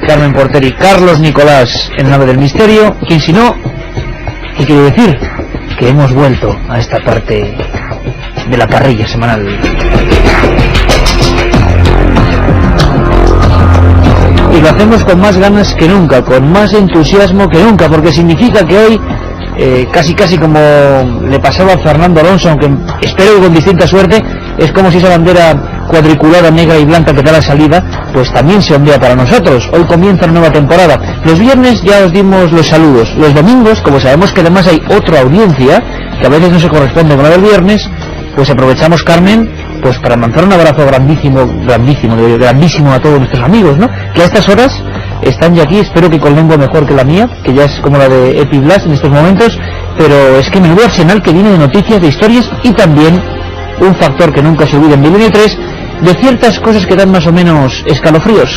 Carmen Porteri, Carlos Nicolás en Nave del Misterio. ¿Quién si no? ¿Qué quiere decir? Que hemos vuelto a esta parte de la parrilla semanal. Y lo hacemos con más ganas que nunca, con más entusiasmo que nunca, porque significa que hoy, casi como le pasaba a Fernando Alonso, aunque espero que con distinta suerte, es como si esa bandera cuadriculada negra y blanca que da la salida, pues también se ondea para nosotros. Hoy comienza una nueva temporada. Los viernes ya os dimos los saludos. Los domingos, como sabemos que además hay otra audiencia, que a veces no se corresponde con la del viernes, pues aprovechamos, Carmen, pues para mandar un abrazo grandísimo a todos nuestros amigos, ¿no? Que a estas horas están ya aquí, espero que con lengua mejor que la mía, que ya es como la de Epiblas en estos momentos, pero es que menudo arsenal que viene de noticias, de historias, y también un factor que nunca se olvida en Milenio 3, de ciertas cosas que dan más o menos escalofríos.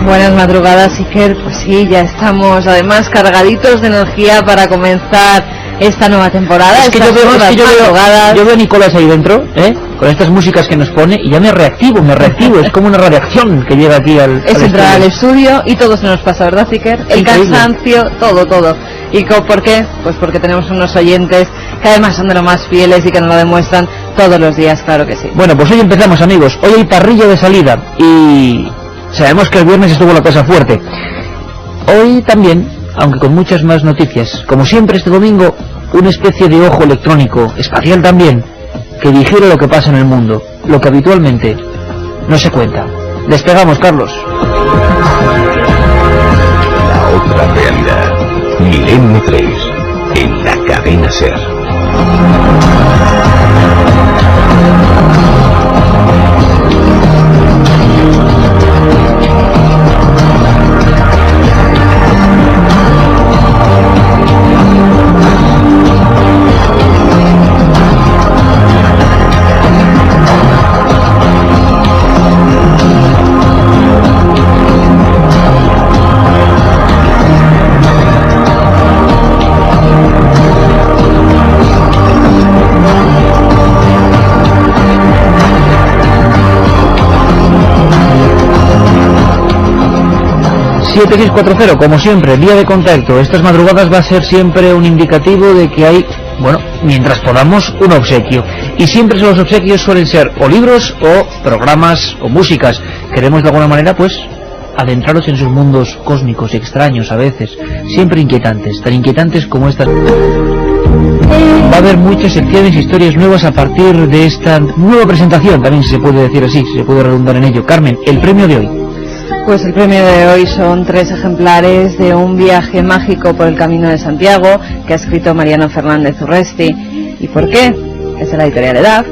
Buenas madrugadas, Iker. Pues sí, ya estamos además cargaditos de energía para comenzar esta nueva temporada. Es que yo veo a Nicolás ahí dentro, con estas músicas que nos pone, y ya me reactivo, es como una radiación que llega aquí al entrar al estudio y todo se nos pasa, ¿verdad, Iker? El cansancio, todo. ¿Y por qué? Pues porque tenemos unos oyentes que además son de lo más fieles y que nos lo demuestran todos los días, claro que sí. Bueno, pues hoy empezamos, amigos. Hoy hay parrilla de salida y sabemos que el viernes estuvo la cosa fuerte. Hoy también, aunque con muchas más noticias, como siempre este domingo, una especie de ojo electrónico, espacial también, que digiere lo que pasa en el mundo, lo que habitualmente no se cuenta. Despegamos, Carlos. La otra realidad. Milenio 3, en la cadena SER. ...7640, como siempre, vía de contacto. Estas madrugadas va a ser siempre un indicativo de que hay, bueno, mientras podamos, un obsequio. Y siempre los obsequios suelen ser o libros, o programas, o músicas. Queremos de alguna manera, pues, adentraros en sus mundos cósmicos, extraños a veces, siempre inquietantes, tan inquietantes como estas. Va a haber muchas secciones, historias nuevas a partir de esta nueva presentación, también se puede decir así, se puede redundar en ello. Carmen, el premio de hoy. Pues el premio de hoy son 3 ejemplares de Un viaje mágico por el Camino de Santiago, que ha escrito Mariano Fernández Urresti. ¿Y por qué? Es de la editorial EDAF.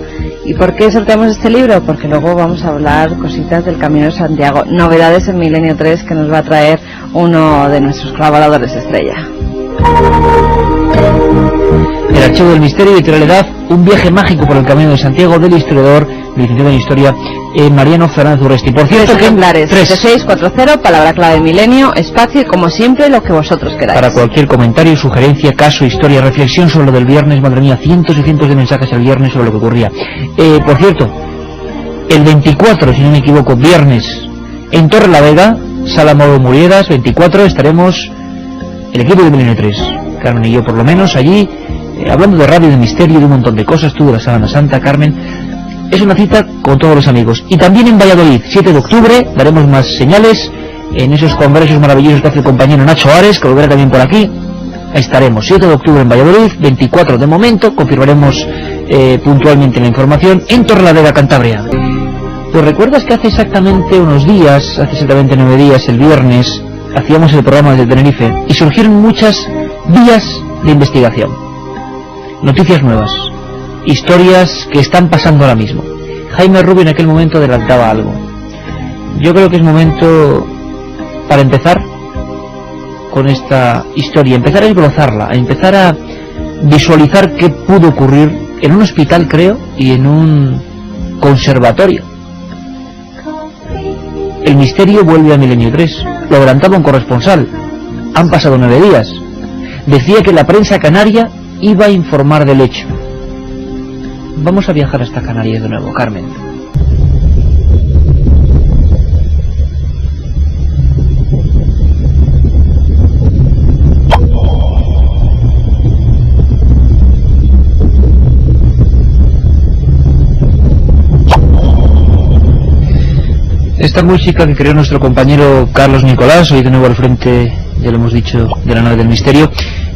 ¿Y por qué sorteamos este libro? Porque luego vamos a hablar cositas del Camino de Santiago, novedades en Milenio 3 que nos va a traer uno de nuestros colaboradores estrella. El Archivo del Misterio, editorial EDAF, Un viaje mágico por el Camino de Santiago, del historiador, licenciado en Historia, Mariano Fernández Urresti. Por cierto, 3 ejemplares, 7640, palabra clave Milenio, espacio y como siempre lo que vosotros queráis. Para cualquier comentario, sugerencia, caso, historia, reflexión sobre lo del viernes, madre mía, cientos y cientos de mensajes el viernes sobre lo que ocurría. Por cierto, el 24, si no me equivoco, viernes, en Torrelavega, Sala Mauro Muriedas, 24, estaremos el equipo de Milenio 3, Carmen y yo por lo menos, allí, hablando de radio, de misterio, de un montón de cosas, tú de la Sábana Santa, Carmen. Es una cita con todos los amigos. Y también en Valladolid, 7 de octubre, daremos más señales en esos congresos maravillosos que hace el compañero Nacho Ares, que volverá también por aquí. Ahí estaremos, 7 de octubre en Valladolid, 24 de momento, confirmaremos puntualmente la información, en Torrelavega, Cantabria. Pues recuerdas que hace exactamente unos días, hace exactamente 9 días, el viernes, hacíamos el programa desde Tenerife, y surgieron muchas vías de investigación. Noticias nuevas. Historias que están pasando ahora mismo. Jaime Rubio en aquel momento adelantaba algo. Yo creo que es momento para empezar con esta historia, empezar a esbozarla, a empezar a visualizar qué pudo ocurrir en un hospital, creo, y en un conservatorio. El misterio vuelve a Milenio 3. Lo adelantaba un corresponsal. Han pasado 9 días. Decía que la prensa canaria iba a informar del hecho. Vamos a viajar hasta Canarias de nuevo, Carmen. Esta música que creó nuestro compañero Carlos Nicolás, hoy de nuevo al frente, ya lo hemos dicho, de la nave del misterio,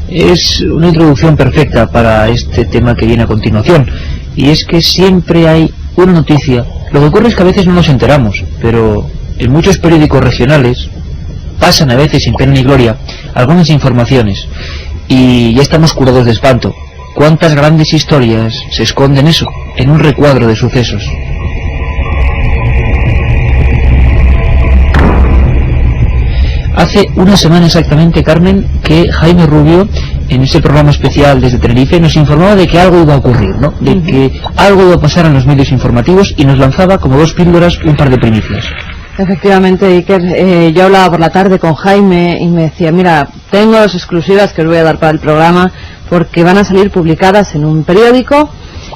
es una introducción perfecta para este tema que viene a continuación. Y es que siempre hay una noticia. Lo que ocurre es que a veces no nos enteramos, pero en muchos periódicos regionales pasan a veces sin pena ni gloria algunas informaciones y ya estamos curados de espanto. ¿Cuántas grandes historias se esconden eso, en un recuadro de sucesos? Hace una semana exactamente, Carmen, que Jaime Rubio, en ese programa especial desde Tenerife, nos informaba de que algo iba a ocurrir, ¿no? De que algo iba a pasar en los medios informativos y nos lanzaba como 2 píldoras un par de primicias. Efectivamente, Iker, yo hablaba por la tarde con Jaime y me decía, mira, tengo las exclusivas que os voy a dar para el programa porque van a salir publicadas en un periódico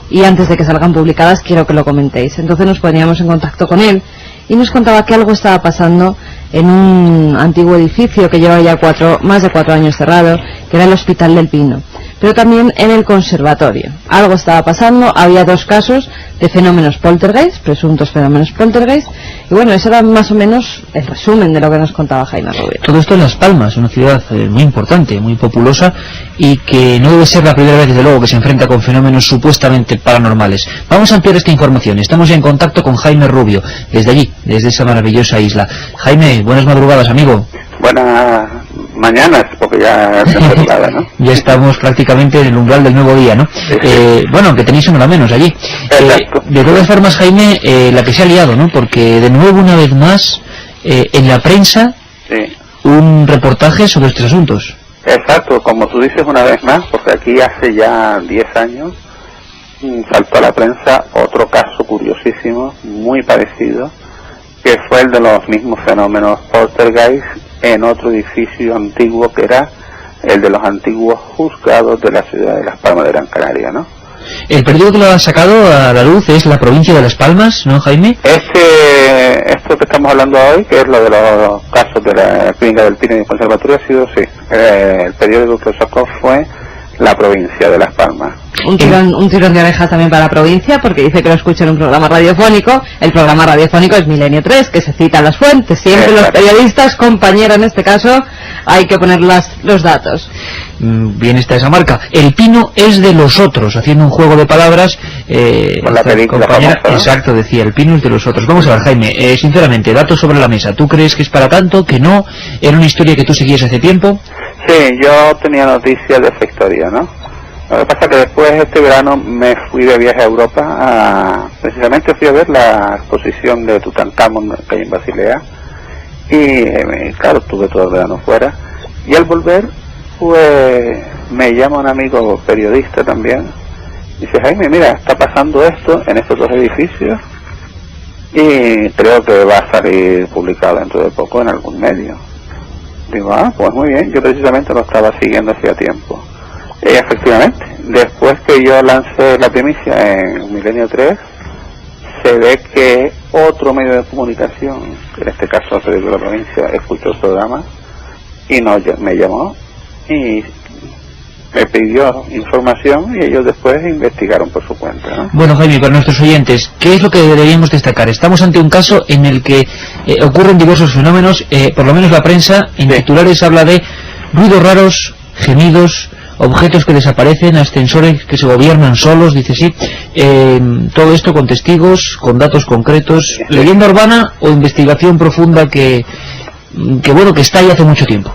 y antes de que salgan publicadas quiero que lo comentéis. Entonces nos poníamos en contacto con él y nos contaba que algo estaba pasando en un antiguo edificio que lleva ya más de 4 años cerrado, que era el Hospital del Pino, pero también en el conservatorio. Algo estaba pasando, había 2 casos de fenómenos poltergeist, presuntos fenómenos poltergeist, y bueno, ese era más o menos el resumen de lo que nos contaba Jaime Rubio. Todo esto en Las Palmas, una ciudad muy importante, muy populosa, y que no debe ser la primera vez, desde luego, que se enfrenta con fenómenos supuestamente paranormales. Vamos a ampliar esta información. Estamos en contacto con Jaime Rubio, desde allí, desde esa maravillosa isla. Jaime, buenas madrugadas, amigo. Buenas mañanas, porque ya es madrugada, ¿no? Ya estamos prácticamente en el umbral del nuevo día, ¿no? Sí. Bueno, que tenéis una hora menos allí. De todas formas, Jaime, la que se ha liado, ¿no? Porque de nuevo, una vez más, en la prensa, Sí. un reportaje sobre estos asuntos. Exacto, como tú dices una vez más, porque aquí hace ya 10 años saltó a la prensa otro caso curiosísimo, muy parecido, que fue el de los mismos fenómenos poltergeist en otro edificio antiguo que era el de los antiguos juzgados de la ciudad de Las Palmas de Gran Canaria, ¿no? El periódico que lo ha sacado a la luz es La Provincia de Las Palmas, ¿no, Jaime? Esto que estamos hablando hoy, que es lo de los casos de la Clínica del Pino y el Conservatorio, ha sido, sí, el periódico que lo sacó fue La Provincia de Las Palmas. Un tirón de orejas también para la provincia, porque dice que lo escucha en un programa radiofónico. El programa radiofónico es Milenio 3, que se citan las fuentes. Siempre los periodistas, compañera en este caso, hay que poner los datos. Bien está esa marca. El Pino es de los otros, haciendo un juego de palabras. Con la película famosa, ¿no? Exacto, decía, el Pino es de los otros. Vamos a ver, Jaime, sinceramente, datos sobre la mesa. ¿Tú crees que es para tanto, que no? ¿Era una historia que tú seguías hace tiempo? Sí, yo tenía noticias de esa historia, ¿no? Lo que pasa es que después este verano me fui de viaje a Europa, precisamente fui a ver la exposición de Tutankamón que hay en Basilea, y claro, estuve todo el verano fuera, y al volver, pues me llama un amigo periodista también, y dice, Jaime, mira, está pasando esto en estos 2 edificios, y creo que va a salir publicado dentro de poco en algún medio. Digo, pues muy bien, yo precisamente lo estaba siguiendo hacía tiempo. Y efectivamente, después que yo lancé la primicia en Milenio 3, se ve que otro medio de comunicación, en este caso el periódico de la provincia, escuchó el programa y me llamó y me pidió información y ellos después investigaron por su cuenta, ¿no? Bueno, Jaime, para nuestros oyentes, ¿qué es lo que deberíamos destacar? Estamos ante un caso en el que ocurren diversos fenómenos, por lo menos la prensa en titulares habla de ruidos raros, gemidos, objetos que desaparecen, ascensores que se gobiernan solos, dice sí, todo esto con testigos, con datos concretos, leyenda urbana o investigación profunda que bueno, que está ahí hace mucho tiempo.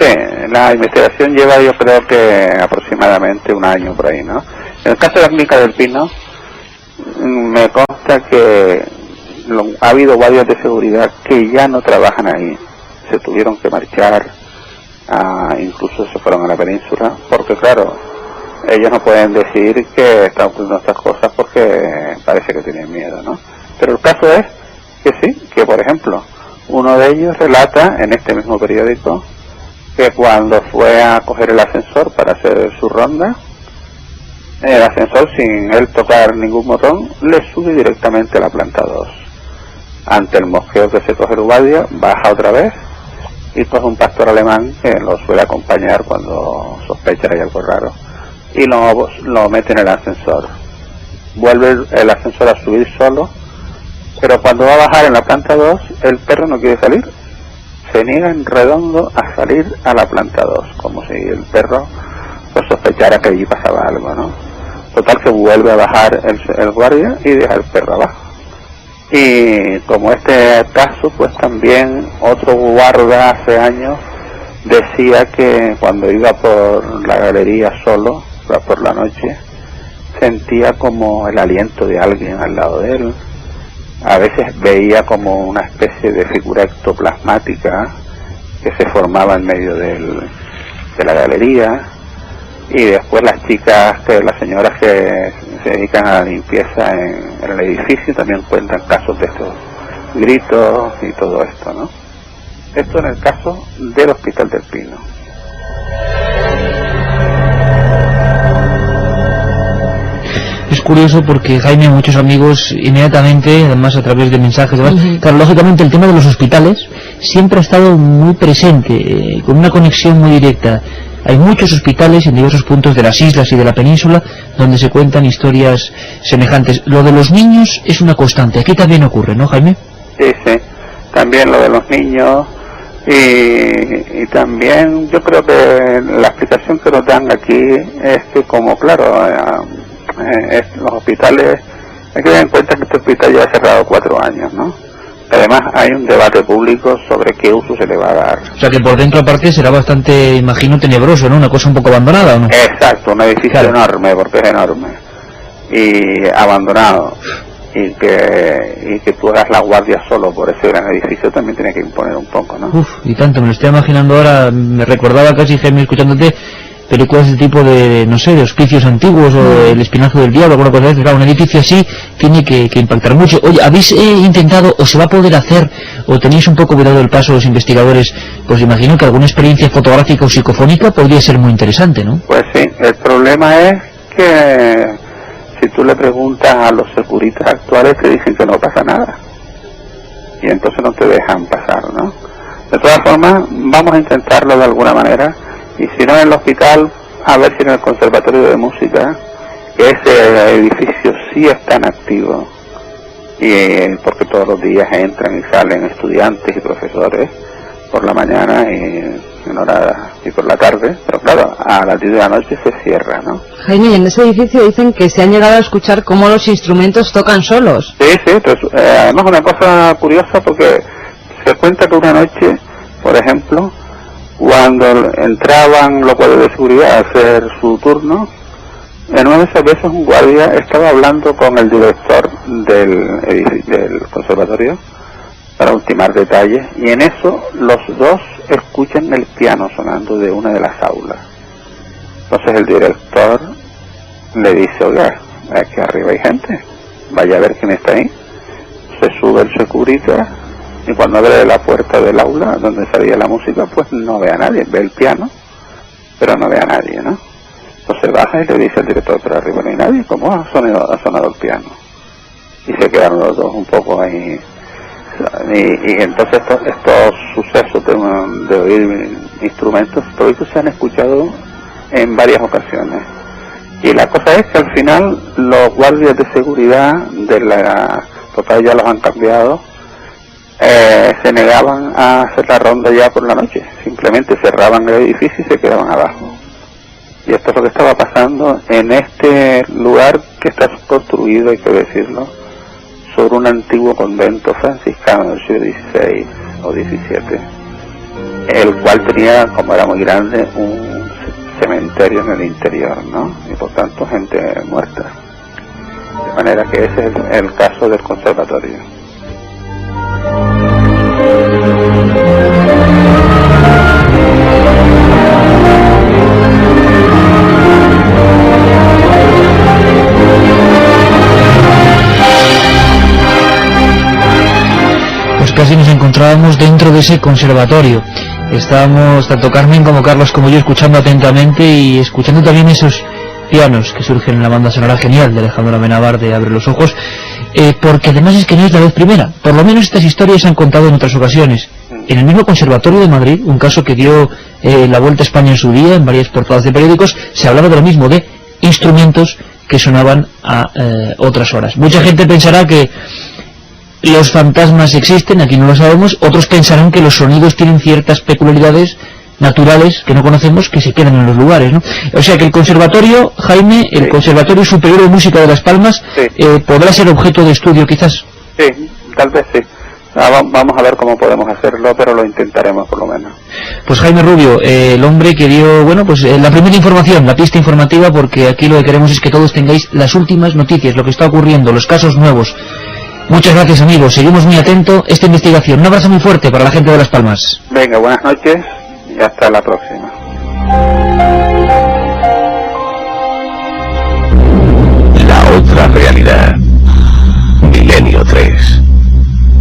Sí, la investigación lleva, yo creo que aproximadamente 1 año por ahí, ¿no? En el caso de la Clínica del Pino, me consta que ha habido guardias de seguridad que ya no trabajan ahí, se tuvieron que marchar, incluso se fueron a la península, porque claro, ellos no pueden decir que están ocurriendo estas cosas porque parece que tienen miedo, ¿no? Pero el caso es que sí, que por ejemplo, uno de ellos relata en este mismo periódico que cuando fue a coger el ascensor para hacer su ronda, el ascensor, sin él tocar ningún botón, le sube directamente a la planta 2. Ante el mosqueo que se coge el guardia, baja otra vez y coge un pastor alemán que lo suele acompañar cuando sospecha que hay algo raro y lo mete en el ascensor. Vuelve el ascensor a subir solo Pero cuando va a bajar en la planta 2, el perro no quiere salir. Se niega en redondo a salir a la planta 2, como si el perro pues sospechara que allí pasaba algo, ¿no? Total que vuelve a bajar el guardia y deja el perro abajo. Y como este caso, pues también otro guarda hace años decía que cuando iba por la galería solo, por la noche, sentía como el aliento de alguien al lado de él. A veces veía como una especie de figura ectoplasmática que se formaba en medio de la galería. Y después las señoras que se dedican a la limpieza en el edificio también cuentan casos de estos gritos y todo esto, ¿no? Esto en el caso del Hospital del Pino. Es curioso porque, Jaime, muchos amigos inmediatamente, además a través de mensajes, claro, lógicamente el tema de los hospitales siempre ha estado muy presente, con una conexión muy directa. Hay muchos hospitales en diversos puntos de las islas y de la península donde se cuentan historias semejantes. Lo de los niños es una constante. Aquí también ocurre, ¿no, Jaime? Sí, también lo de los niños. Y también yo creo que la explicación que nos dan aquí es que, como claro, los hospitales, hay que tener en cuenta que este hospital ya ha cerrado 4 años, ¿no? Además hay un debate público sobre qué uso se le va a dar. O sea que por dentro aparte será bastante, imagino, tenebroso, ¿no? Una cosa un poco abandonada, ¿o no? Exacto, un edificio enorme, porque es enorme, y abandonado, y que tú hagas la guardia solo por ese gran edificio también tiene que imponer un poco, ¿no? Uf, y tanto, me lo estoy imaginando ahora, me recordaba casi, Jaime, escuchándote, películas de tipo de, no sé, de hospicios antiguos o El Espinazo del Diablo, alguna cosa de eso. Claro, un edificio así tiene que impactar mucho. Oye, ¿habéis intentado, o se va a poder hacer, o tenéis un poco cuidado el paso los investigadores? Pues imagino que alguna experiencia fotográfica o psicofónica podría ser muy interesante, ¿no? Pues sí, el problema es que si tú le preguntas a los securitas actuales te dicen que no pasa nada. Y entonces no te dejan pasar, ¿no? De todas formas, vamos a intentarlo de alguna manera. Y si no en el hospital, a ver si en el Conservatorio de Música, que ese edificio sí está en activo, y porque todos los días entran y salen estudiantes y profesores por la mañana y por la tarde, pero claro, a las 10 de la noche se cierra, ¿no? Jaime, y en ese edificio dicen que se han llegado a escuchar cómo los instrumentos tocan solos. Sí, pues, además una cosa curiosa, porque se cuenta que una noche, por ejemplo, cuando entraban los guardias de seguridad a hacer su turno, en una de esas veces un guardia estaba hablando con el director del conservatorio para ultimar detalles, y en eso los dos escuchan el piano sonando de una de las aulas. Entonces el director le dice: oiga, aquí arriba hay gente, vaya a ver quién está ahí. Se sube el securita, y cuando abre la puerta del aula donde salía la música, pues no ve a nadie, ve el piano, pero no ve a nadie, ¿no? Entonces baja y le dice al director: pero arriba no hay nadie, ¿cómo ha sonado el piano? Y se quedaron los dos un poco ahí. Y entonces estos sucesos de oír instrumentos históricos se han escuchado en varias ocasiones. Y la cosa es que al final los guardias de seguridad total ya los han cambiado, se negaban a hacer la ronda ya por la noche, simplemente cerraban el edificio y se quedaban abajo. Y esto es lo que estaba pasando en este lugar que está construido, hay que decirlo, sobre un antiguo convento franciscano del siglo XVI o XVII, el cual tenía, como era muy grande, un cementerio en el interior, ¿no? Y por tanto gente muerta. De manera que ese es el caso del conservatorio. Pues casi nos encontrábamos dentro de ese conservatorio. Estábamos, tanto Carmen como Carlos como yo, escuchando atentamente y escuchando también esos pianos que surgen en la banda sonora genial de Alejandro Amenábar de Abre los Ojos, porque además es que no es la vez primera. Por lo menos estas historias se han contado en otras ocasiones. En el mismo Conservatorio de Madrid, un caso que dio la vuelta a España en su día, en varias portadas de periódicos, se hablaba de lo mismo, de instrumentos que sonaban a otras horas. Mucha gente pensará que los fantasmas existen, aquí no lo sabemos, otros pensarán que los sonidos tienen ciertas peculiaridades naturales que no conocemos que se quedan en los lugares, ¿no? O sea que el conservatorio, Jaime, el Conservatorio Superior de Música de Las Palmas, podrá ser objeto de estudio quizás. Sí, tal vez sí. Vamos a ver cómo podemos hacerlo, pero lo intentaremos por lo menos. Pues Jaime Rubio, el hombre que dio, bueno, pues la primera información, la pista informativa, porque aquí lo que queremos es que todos tengáis las últimas noticias, lo que está ocurriendo, los casos nuevos. Muchas gracias, amigos, seguimos muy atentos a esta investigación. Un abrazo muy fuerte para la gente de Las Palmas. Venga, buenas noches y hasta la próxima. La otra realidad. Milenio 3.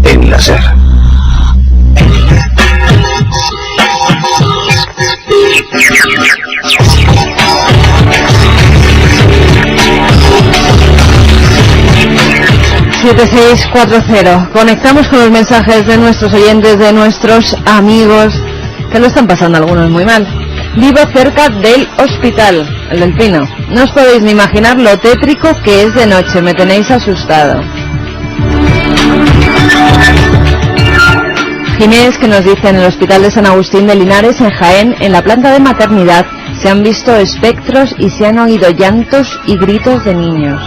En la SER. ...7640... Conectamos con los mensajes de nuestros oyentes, de nuestros amigos, que lo están pasando algunos muy mal. Vivo cerca del hospital, el del Pino. No os podéis ni imaginar lo tétrico que es de noche, me tenéis asustado. Ginés, que nos dice: en el Hospital de San Agustín de Linares, en Jaén, en la planta de maternidad, se han visto espectros y se han oído llantos y gritos de niños.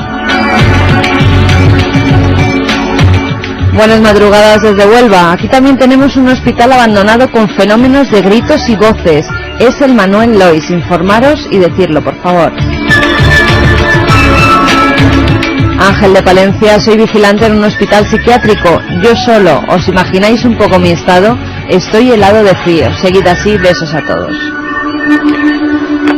Buenas madrugadas desde Huelva. Aquí también tenemos un hospital abandonado con fenómenos de gritos y voces. Es el Manuel Lois. Informaros y decirlo, por favor. Ángel de Palencia: soy vigilante en un hospital psiquiátrico. Yo solo. ¿Os imagináis un poco mi estado? Estoy helado de frío. Seguid así. Besos a todos.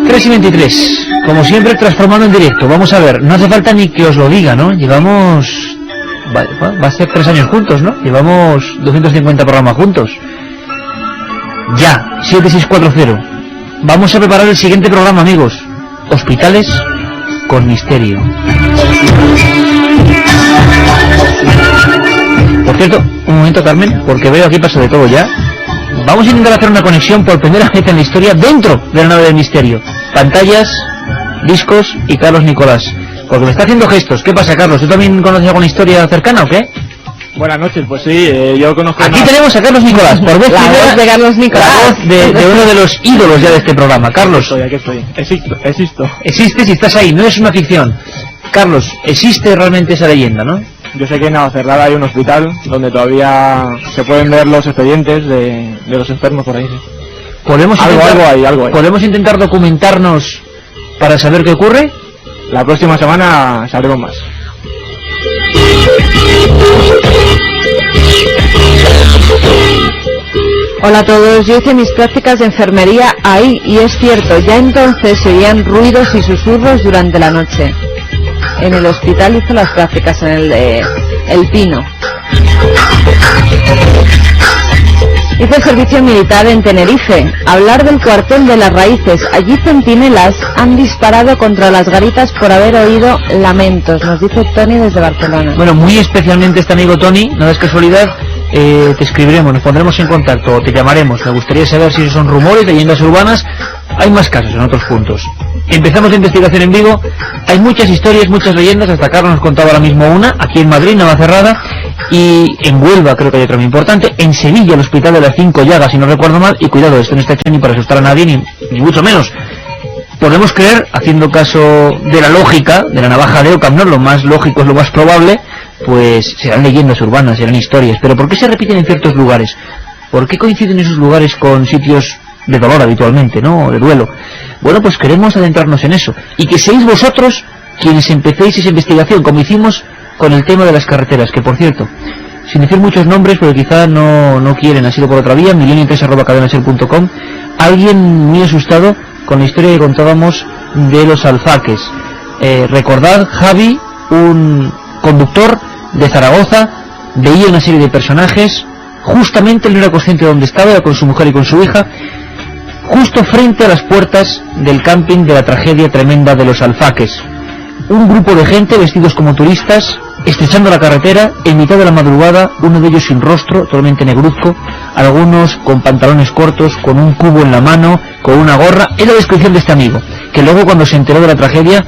3:23. Como siempre, transformando en directo. Vamos a ver, no hace falta ni que os lo diga, ¿no? Llevamos... Va a ser 3 años juntos, ¿no? Llevamos 250 programas juntos. Ya, 7640. Vamos a preparar el siguiente programa, amigos. Hospitales con misterio. Por cierto, un momento, Carmen, porque veo aquí pasa de todo ya. Vamos a intentar hacer una conexión por primera vez en la historia dentro de la nave del misterio. Pantallas, discos y Carlos Nicolás. Porque me está haciendo gestos. ¿Qué pasa, Carlos? ¿Tú también conoces alguna historia cercana o qué? Buenas noches, pues sí, yo conozco... Aquí tenemos a Carlos Nicolás, por vez la voz de Carlos Nicolás. La voz de uno de los ídolos ya de este programa. Carlos. Aquí estoy. Existo. Existes y estás ahí, no es una ficción. Carlos, existe realmente esa leyenda, ¿no? Yo sé que en Navacerrada hay un hospital donde todavía se pueden ver los expedientes de los enfermos por ahí. Algo hay. ¿Podemos intentar documentarnos para saber qué ocurre? La próxima semana sabremos más. Hola a todos, yo hice mis prácticas de enfermería ahí y es cierto, ya entonces se oían ruidos y susurros durante la noche. En el hospital hice las prácticas, en el de El Pino. Hice el servicio militar en Tenerife. Hablar del cuartel de las Raíces. Allí centinelas han disparado contra las garitas por haber oído lamentos, nos dice Tony desde Barcelona. Bueno, muy especialmente este amigo Tony, no es casualidad, te escribiremos, nos pondremos en contacto o te llamaremos. Me gustaría saber si son rumores, leyendas urbanas. Hay más casos en otros puntos. Empezamos la investigación en Vigo. Hay muchas historias, muchas leyendas. Hasta Carlos nos contaba ahora mismo una. Aquí en Madrid, Navacerrada. Y en Huelva creo que hay otra muy importante. En Sevilla, el Hospital de las 5 Llagas, si no recuerdo mal. Y cuidado, esto no está hecho ni para asustar a nadie, ni mucho menos. Podemos creer, haciendo caso de la lógica, de la navaja de Occam, ¿no? Lo más lógico es lo más probable, pues serán leyendas urbanas, serán historias. Pero ¿por qué se repiten en ciertos lugares? ¿Por qué coinciden esos lugares con sitios de dolor habitualmente, ¿no? De duelo. Bueno, pues queremos adentrarnos en eso. Y que seáis vosotros quienes empecéis esa investigación, como hicimos con el tema de las carreteras, que por cierto, sin decir muchos nombres, porque quizá no quieren, ha sido por otra vía, milenio3@cadenaser.com, alguien muy asustado con la historia que contábamos de los alfaques. Recordad, Javi, un conductor de Zaragoza, veía una serie de personajes, justamente él no era consciente de dónde estaba, era con su mujer y con su hija, justo frente a las puertas del camping de la tragedia tremenda de los alfaques. Un grupo de gente vestidos como turistas, estrechando la carretera, en mitad de la madrugada, uno de ellos sin rostro, totalmente negruzco, algunos con pantalones cortos, con un cubo en la mano, con una gorra. Es la descripción de este amigo, que luego cuando se enteró de la tragedia,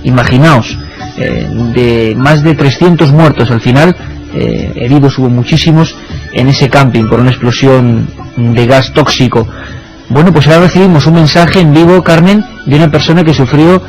imaginaos, de más de 300 muertos al final, heridos hubo muchísimos en ese camping por una explosión de gas tóxico. Bueno, pues ahora recibimos un mensaje en vivo, Carmen, de una persona que sufrió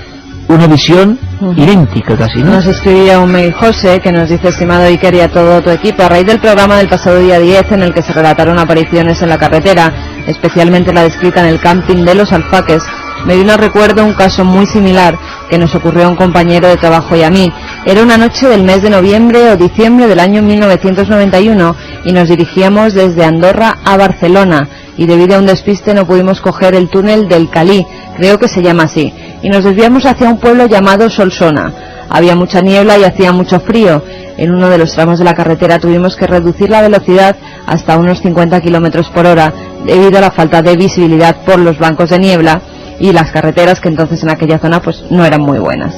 una visión idéntica casi, ¿no? Nos escribía un mail José que nos dice: estimado Iker y a todo tu equipo, a raíz del programa del pasado día 10 en el que se relataron apariciones en la carretera, especialmente la descrita en el camping de Los Alfaques, me vino a recuerdo un caso muy similar que nos ocurrió a un compañero de trabajo y a mí. Era una noche del mes de noviembre o diciembre del año 1991 y nos dirigíamos desde Andorra a Barcelona, y debido a un despiste no pudimos coger el túnel del Calí, creo que se llama así, y nos desviamos hacia un pueblo llamado Solsona. Había mucha niebla y hacía mucho frío. En uno de los tramos de la carretera tuvimos que reducir la velocidad hasta unos 50 km por hora debido a la falta de visibilidad por los bancos de niebla y las carreteras, que entonces en aquella zona pues no eran muy buenas.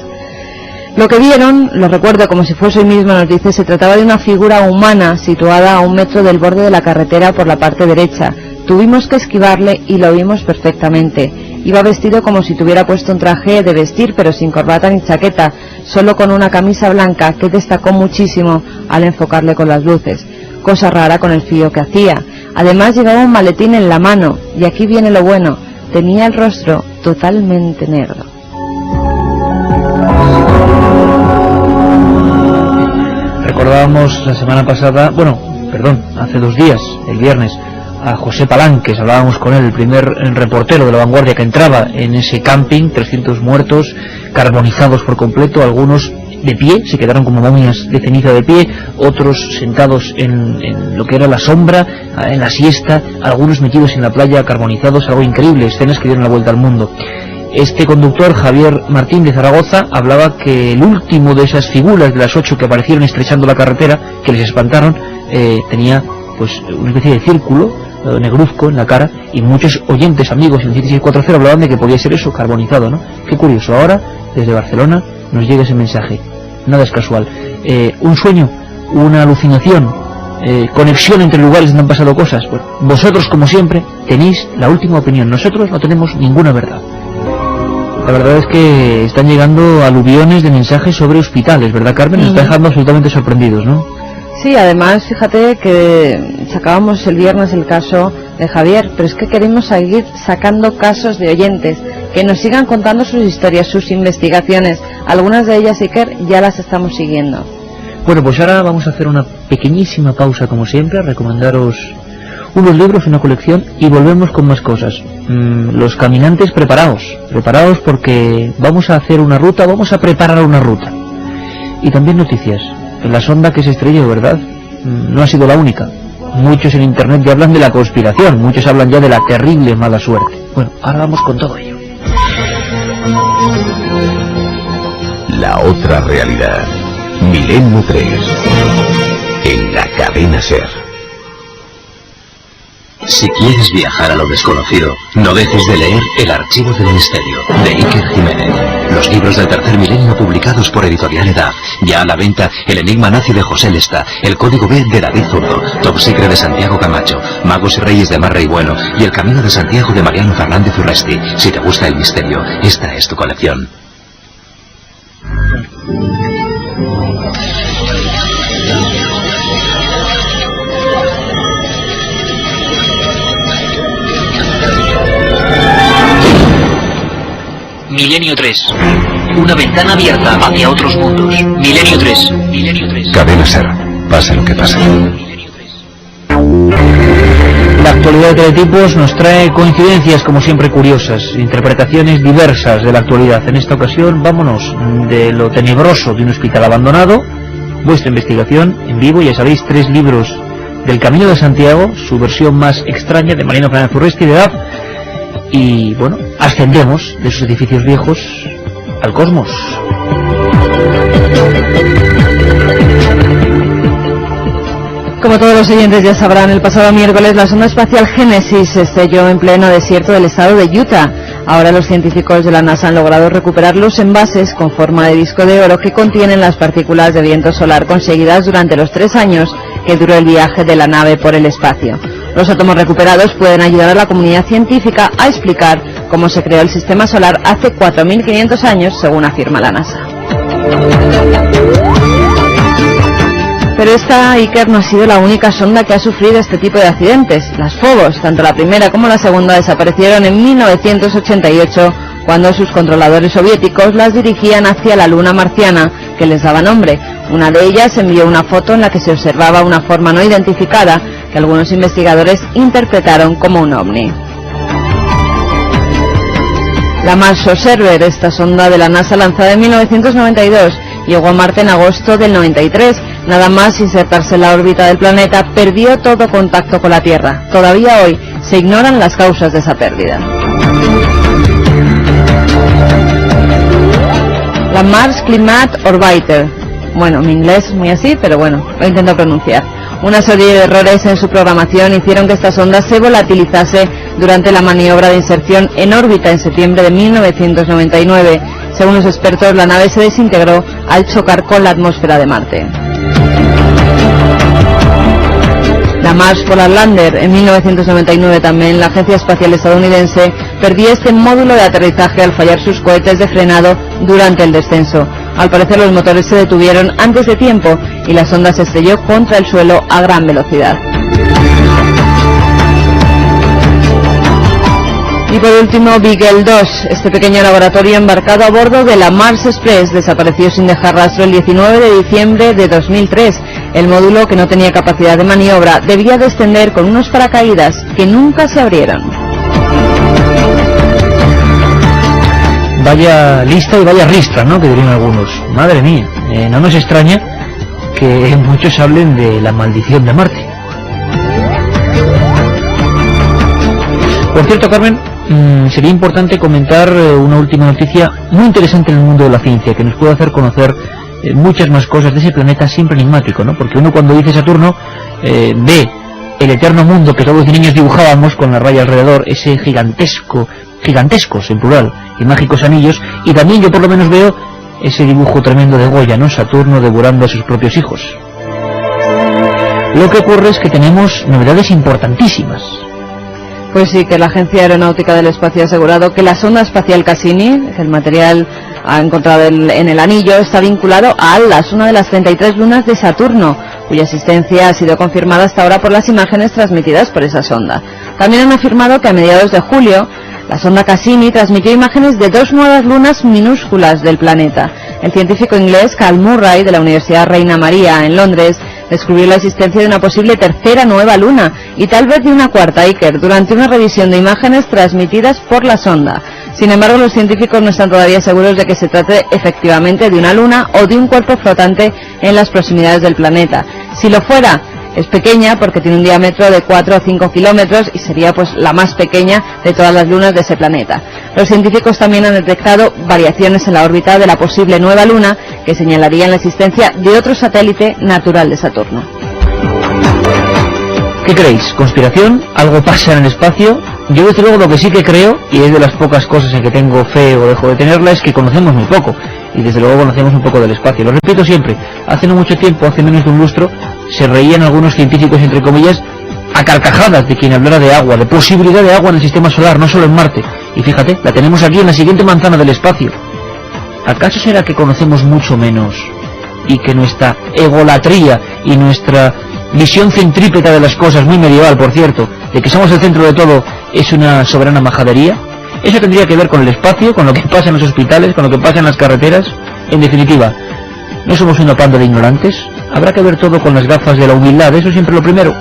Lo que vieron, lo recuerdo como si fuese hoy mismo, nos dice, se trataba de una figura humana situada a 1 metro del borde de la carretera por la parte derecha. Tuvimos que esquivarle y lo vimos perfectamente. Iba vestido como si tuviera puesto un traje de vestir, pero sin corbata ni chaqueta, solo con una camisa blanca que destacó muchísimo al enfocarle con las luces. Cosa rara con el frío que hacía. Además llevaba un maletín en la mano, y aquí viene lo bueno, tenía el rostro totalmente negro. Recordábamos la semana pasada, hace 2 días, el viernes, a José Palanques, hablábamos con él, el primer reportero de La Vanguardia que entraba en ese camping, 300 muertos, carbonizados por completo, algunos de pie, se quedaron como momias de ceniza de pie, otros sentados en lo que era la sombra, en la siesta, algunos metidos en la playa, carbonizados, algo increíble, escenas que dieron la vuelta al mundo. Este conductor, Javier Martín de Zaragoza, hablaba que el último de esas figuras, de las 8 que aparecieron estrechando la carretera, que les espantaron, tenía pues una especie de círculo negruzco en la cara, y muchos oyentes, amigos en 1640 hablaban de que podía ser eso, carbonizado, ¿no? Qué curioso, ahora desde Barcelona nos llega ese mensaje, nada es casual. Un sueño, una alucinación, conexión entre lugares donde han pasado cosas. Pues vosotros, como siempre, tenéis la última opinión, nosotros no tenemos ninguna verdad. La verdad es que están llegando aluviones de mensajes sobre hospitales, ¿verdad, Carmen? Nos está dejando absolutamente sorprendidos, ¿no? Sí, además, fíjate que sacábamos el viernes el caso de Javier, pero es que queremos seguir sacando casos de oyentes, que nos sigan contando sus historias, sus investigaciones. Algunas de ellas, Iker, ya las estamos siguiendo. Bueno, pues ahora vamos a hacer una pequeñísima pausa, como siempre, a recomendaros unos libros, una colección, y volvemos con más cosas. Los caminantes, preparaos porque vamos a hacer una ruta, vamos a preparar una ruta. Y también noticias. La sonda que se estrelló, ¿verdad? No ha sido la única. Muchos en internet ya hablan de la conspiración, muchos hablan ya de la terrible mala suerte. Bueno, ahora vamos con todo ello. La otra realidad. Milenio 3. En la cadena SER. Si quieres viajar a lo desconocido, no dejes de leer El Archivo del Misterio, de Iker Jiménez. Los libros del tercer milenio publicados por Editorial Edad. Ya a la venta El Enigma Nazi de José Lesta, El Código B de David Zurdo, Top Secret de Santiago Camacho, Magos y Reyes de Marra y Bueno y El Camino de Santiago de Mariano Fernández Urresti. Si te gusta el misterio, esta es tu colección. Milenio 3. Una ventana abierta hacia otros mundos. Milenio 3. Milenio 3. Cadena SER. Pase lo que pase. Milenio 3. La actualidad de Teletipos nos trae coincidencias, como siempre, curiosas, interpretaciones diversas de la actualidad. En esta ocasión, vámonos de lo tenebroso de un hospital abandonado. Vuestra investigación en vivo, ya sabéis, 3 libros del Camino de Santiago, su versión más extraña, de Mariano Fernández Urresti, de Edad. Y bueno, ascendemos de esos edificios viejos al cosmos. Como todos los oyentes ya sabrán, el pasado miércoles la sonda espacial Génesis se estrelló en pleno desierto del estado de Utah. Ahora los científicos de la NASA han logrado recuperar los envases con forma de disco de oro que contienen las partículas de viento solar conseguidas durante los 3 años que duró el viaje de la nave por el espacio. Los átomos recuperados pueden ayudar a la comunidad científica a explicar cómo se creó el sistema solar hace 4.500 años, según afirma la NASA. Pero esta Iker no ha sido la única sonda que ha sufrido este tipo de accidentes. Las Phobos, tanto la primera como la segunda, desaparecieron en 1988 cuando sus controladores soviéticos las dirigían hacia la luna marciana, que les daba nombre. Una de ellas envió una foto en la que se observaba una forma no identificada que algunos investigadores interpretaron como un ovni. La Mars Observer, esta sonda de la NASA lanzada en 1992, llegó a Marte en agosto del 93. Nada más insertarse en la órbita del planeta, perdió todo contacto con la Tierra. Todavía hoy se ignoran las causas de esa pérdida. La Mars Climate Orbiter. Bueno, mi inglés es muy así, pero bueno, lo intento pronunciar. Una serie de errores en su programación hicieron que esta sonda se volatilizase durante la maniobra de inserción en órbita en septiembre de 1999. Según los expertos, la nave se desintegró al chocar con la atmósfera de Marte. La Mars Polar Lander, en 1999 también, la Agencia Espacial Estadounidense perdió este módulo de aterrizaje al fallar sus cohetes de frenado durante el descenso. Al parecer los motores se detuvieron antes de tiempo y la sonda se estrelló contra el suelo a gran velocidad. Y por último, Beagle 2, este pequeño laboratorio embarcado a bordo de la Mars Express, desapareció sin dejar rastro el 19 de diciembre de 2003. El módulo, que no tenía capacidad de maniobra, debía descender con unos paracaídas que nunca se abrieron. Vaya lista y vaya ristra, ¿no?, que dirían algunos. Madre mía, no nos extraña que muchos hablen de la maldición de Marte. Por cierto, Carmen, sería importante comentar una última noticia muy interesante en el mundo de la ciencia, que nos puede hacer conocer muchas más cosas de ese planeta siempre enigmático, ¿no? Porque uno, cuando dice Saturno, ve el eterno mundo que todos los niños dibujábamos con la raya alrededor, ese gigantescos en plural y mágicos anillos, y también yo por lo menos veo ese dibujo tremendo de Goya, ¿no? Saturno devorando a sus propios hijos. Lo que ocurre es que tenemos novedades importantísimas. Pues sí, que la Agencia Aeronáutica del Espacio ha asegurado que la sonda espacial Cassini, que el material encontrado en el anillo, está vinculado a Atlas, una de las 33 lunas de Saturno, cuya existencia ha sido confirmada hasta ahora por las imágenes transmitidas por esa sonda. También han afirmado que a mediados de julio, la sonda Cassini transmitió imágenes de 2 nuevas lunas minúsculas del planeta. El científico inglés Cal Murray, de la Universidad Reina María, en Londres, descubrió la existencia de una posible tercera nueva luna y tal vez de una cuarta, Iker, durante una revisión de imágenes transmitidas por la sonda. Sin embargo, los científicos no están todavía seguros de que se trate efectivamente de una luna o de un cuerpo flotante en las proximidades del planeta. Si lo fuera, es pequeña porque tiene un diámetro de 4 o 5 kilómetros y sería pues la más pequeña de todas las lunas de ese planeta. Los científicos también han detectado variaciones en la órbita de la posible nueva luna que señalarían la existencia de otro satélite natural de Saturno. ¿Qué creéis? ¿Conspiración? ¿Algo pasa en el espacio? Yo desde luego lo que sí que creo, y es de las pocas cosas en que tengo fe o dejo de tenerla, es que conocemos muy poco, y desde luego conocemos un poco del espacio. Lo repito siempre, hace no mucho tiempo, hace menos de un lustro, se reían algunos científicos, entre comillas, a carcajadas de quien hablara de agua, de posibilidad de agua en el sistema solar, no solo en Marte. Y fíjate, la tenemos aquí en la siguiente manzana del espacio. ¿Acaso será que conocemos mucho menos y que nuestra egolatría y nuestra visión centrípeta de las cosas, muy medieval por cierto, de que somos el centro de todo, es una soberana majadería? Eso tendría que ver con el espacio, con lo que pasa en los hospitales, con lo que pasa en las carreteras. En definitiva, ¿no somos una panda de ignorantes? Habrá que ver todo con las gafas de la humildad, eso siempre lo primero.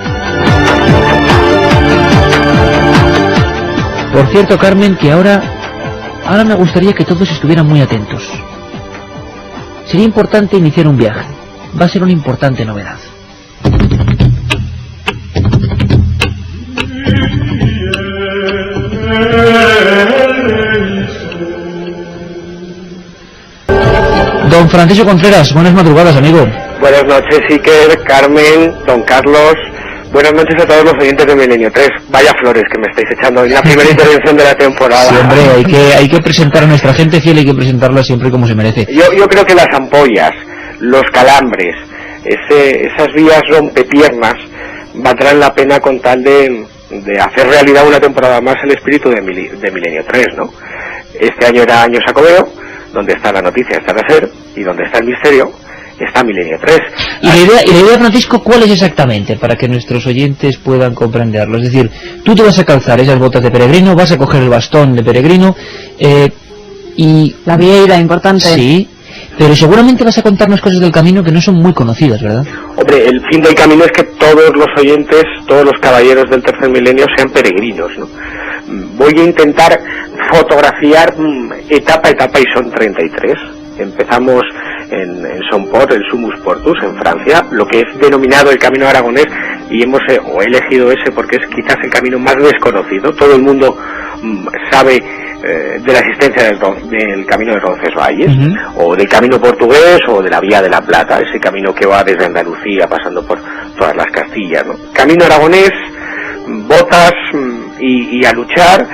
Por cierto, Carmen, que ahora me gustaría que todos estuvieran muy atentos. Sería importante iniciar un viaje. Va a ser una importante novedad. Don Francisco Contreras, buenas madrugadas, amigo. Buenas noches, Iker, Carmen, don Carlos. Buenas noches a todos los oyentes de Milenio 3. Vaya flores que me estáis echando en la primera intervención de la temporada. Sí, hombre, hay que presentar a nuestra gente fiel, hay que presentarla siempre como se merece. Yo creo que las ampollas, los calambres, esas vías rompepiernas valdrán la pena con tal de hacer realidad una temporada más el espíritu de Milenio 3, ¿no? Este año era año Jacobeo, donde está la noticia, está el hacer, y donde está el misterio, está Milenio 3. Y la idea, Francisco, ¿cuál es exactamente? Para que nuestros oyentes puedan comprenderlo. Es decir, tú te vas a calzar esas botas de peregrino, vas a coger el bastón de peregrino, y... La vieira, importante. Sí, pero seguramente vas a contarnos cosas del camino que no son muy conocidas, ¿verdad? Hombre, el fin del camino es que todos los oyentes, todos los caballeros del tercer milenio sean peregrinos, ¿no? Voy a intentar fotografiar etapa a etapa, y son 33. Empezamos en Somport, el Sumus Portus, en Francia, lo que es denominado el camino aragonés, y he elegido ese porque es quizás el camino más desconocido. Todo el mundo sabe de la existencia del camino de Roncesvalles, o del camino portugués, o de la Vía de la Plata, ese camino que va desde Andalucía pasando por todas las Castillas, ¿no? Camino aragonés, botas y a luchar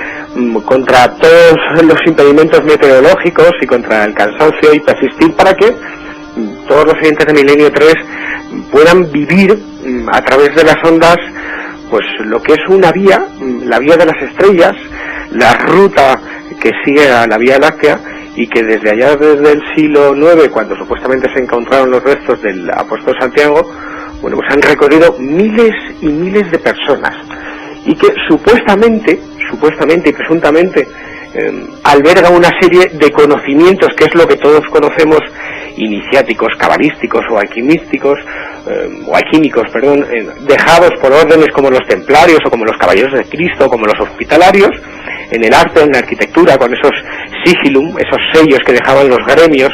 contra todos los impedimentos meteorológicos y contra el cansancio, y persistir para que todos los oyentes de Milenio 3 puedan vivir a través de las ondas pues lo que es una vía, la vía de las estrellas, la ruta que sigue a la Vía Láctea, y que desde allá, desde el siglo IX, cuando supuestamente se encontraron los restos del apóstol Santiago, bueno, pues han recorrido miles y miles de personas, y que supuestamente y presuntamente alberga una serie de conocimientos, que es lo que todos conocemos, iniciáticos, cabalísticos o alquimísticos, dejados por órdenes como los templarios o como los caballeros de Cristo o como los hospitalarios, en el arte o en la arquitectura, con esos sigilum, esos sellos que dejaban los gremios,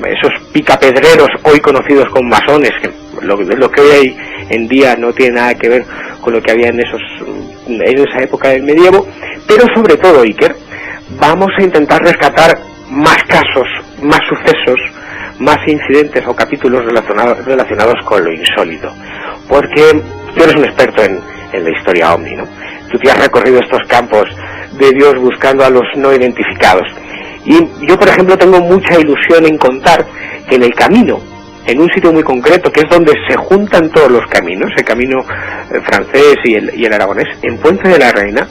esos picapedreros hoy conocidos como masones, que lo que hoy en día no tiene nada que ver con lo que había en esa época del medievo. Pero sobre todo, Iker, vamos a intentar rescatar más casos, más sucesos, más incidentes o capítulos relacionados con lo insólito, porque tú eres un experto en la historia ovni, ¿no? Tú te has recorrido estos campos de Dios buscando a los no identificados, y yo, por ejemplo, tengo mucha ilusión en contar que en el camino, en un sitio muy concreto, que es donde se juntan todos los caminos, el camino francés y el aragonés, en Puente de la Reina,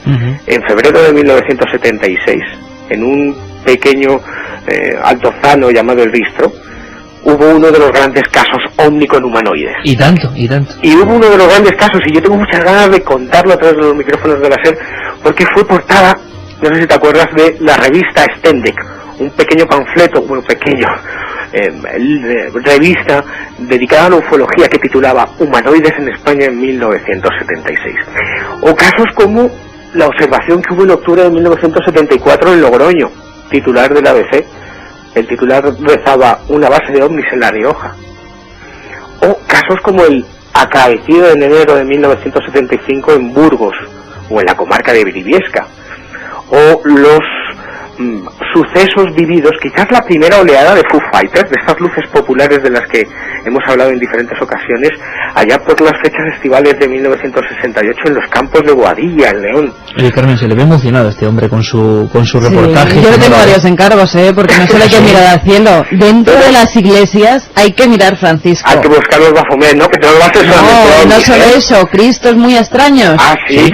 en febrero de 1976, en un pequeño altozano llamado El Ristro, hubo uno de los grandes casos ovni con humanoides. Y tanto. Y hubo uno de los grandes casos, y yo tengo muchas ganas de contarlo a través de los micrófonos de la SER, porque fue portada, no sé si te acuerdas, de la revista Stendek, un pequeño panfleto, revista dedicada a la ufología, que titulaba Humanoides en España en 1976. O casos como la observación que hubo en octubre de 1974 en Logroño, titular del ABC. El titular rezaba: una base de ovnis en La Rioja. O casos como el acaecido en enero de 1975 en Burgos, o en la comarca de Briviesca. O los sucesos vividos, quizás la primera oleada de Foo Fighters, de estas luces populares de las que hemos hablado en diferentes ocasiones, allá por las fechas estivales de 1968 en los campos de Boadilla, en León. Oye, Carmen, se le ve emocionado a este hombre con su reportaje. Sí, yo le tengo varios encargos, porque no solo hay que mirar al cielo. Dentro de las iglesias hay que mirar, Francisco. Hay que buscar los Baphomet, ¿no? Que te lo haces no solo eso, Cristos muy extraños. Ah, sí.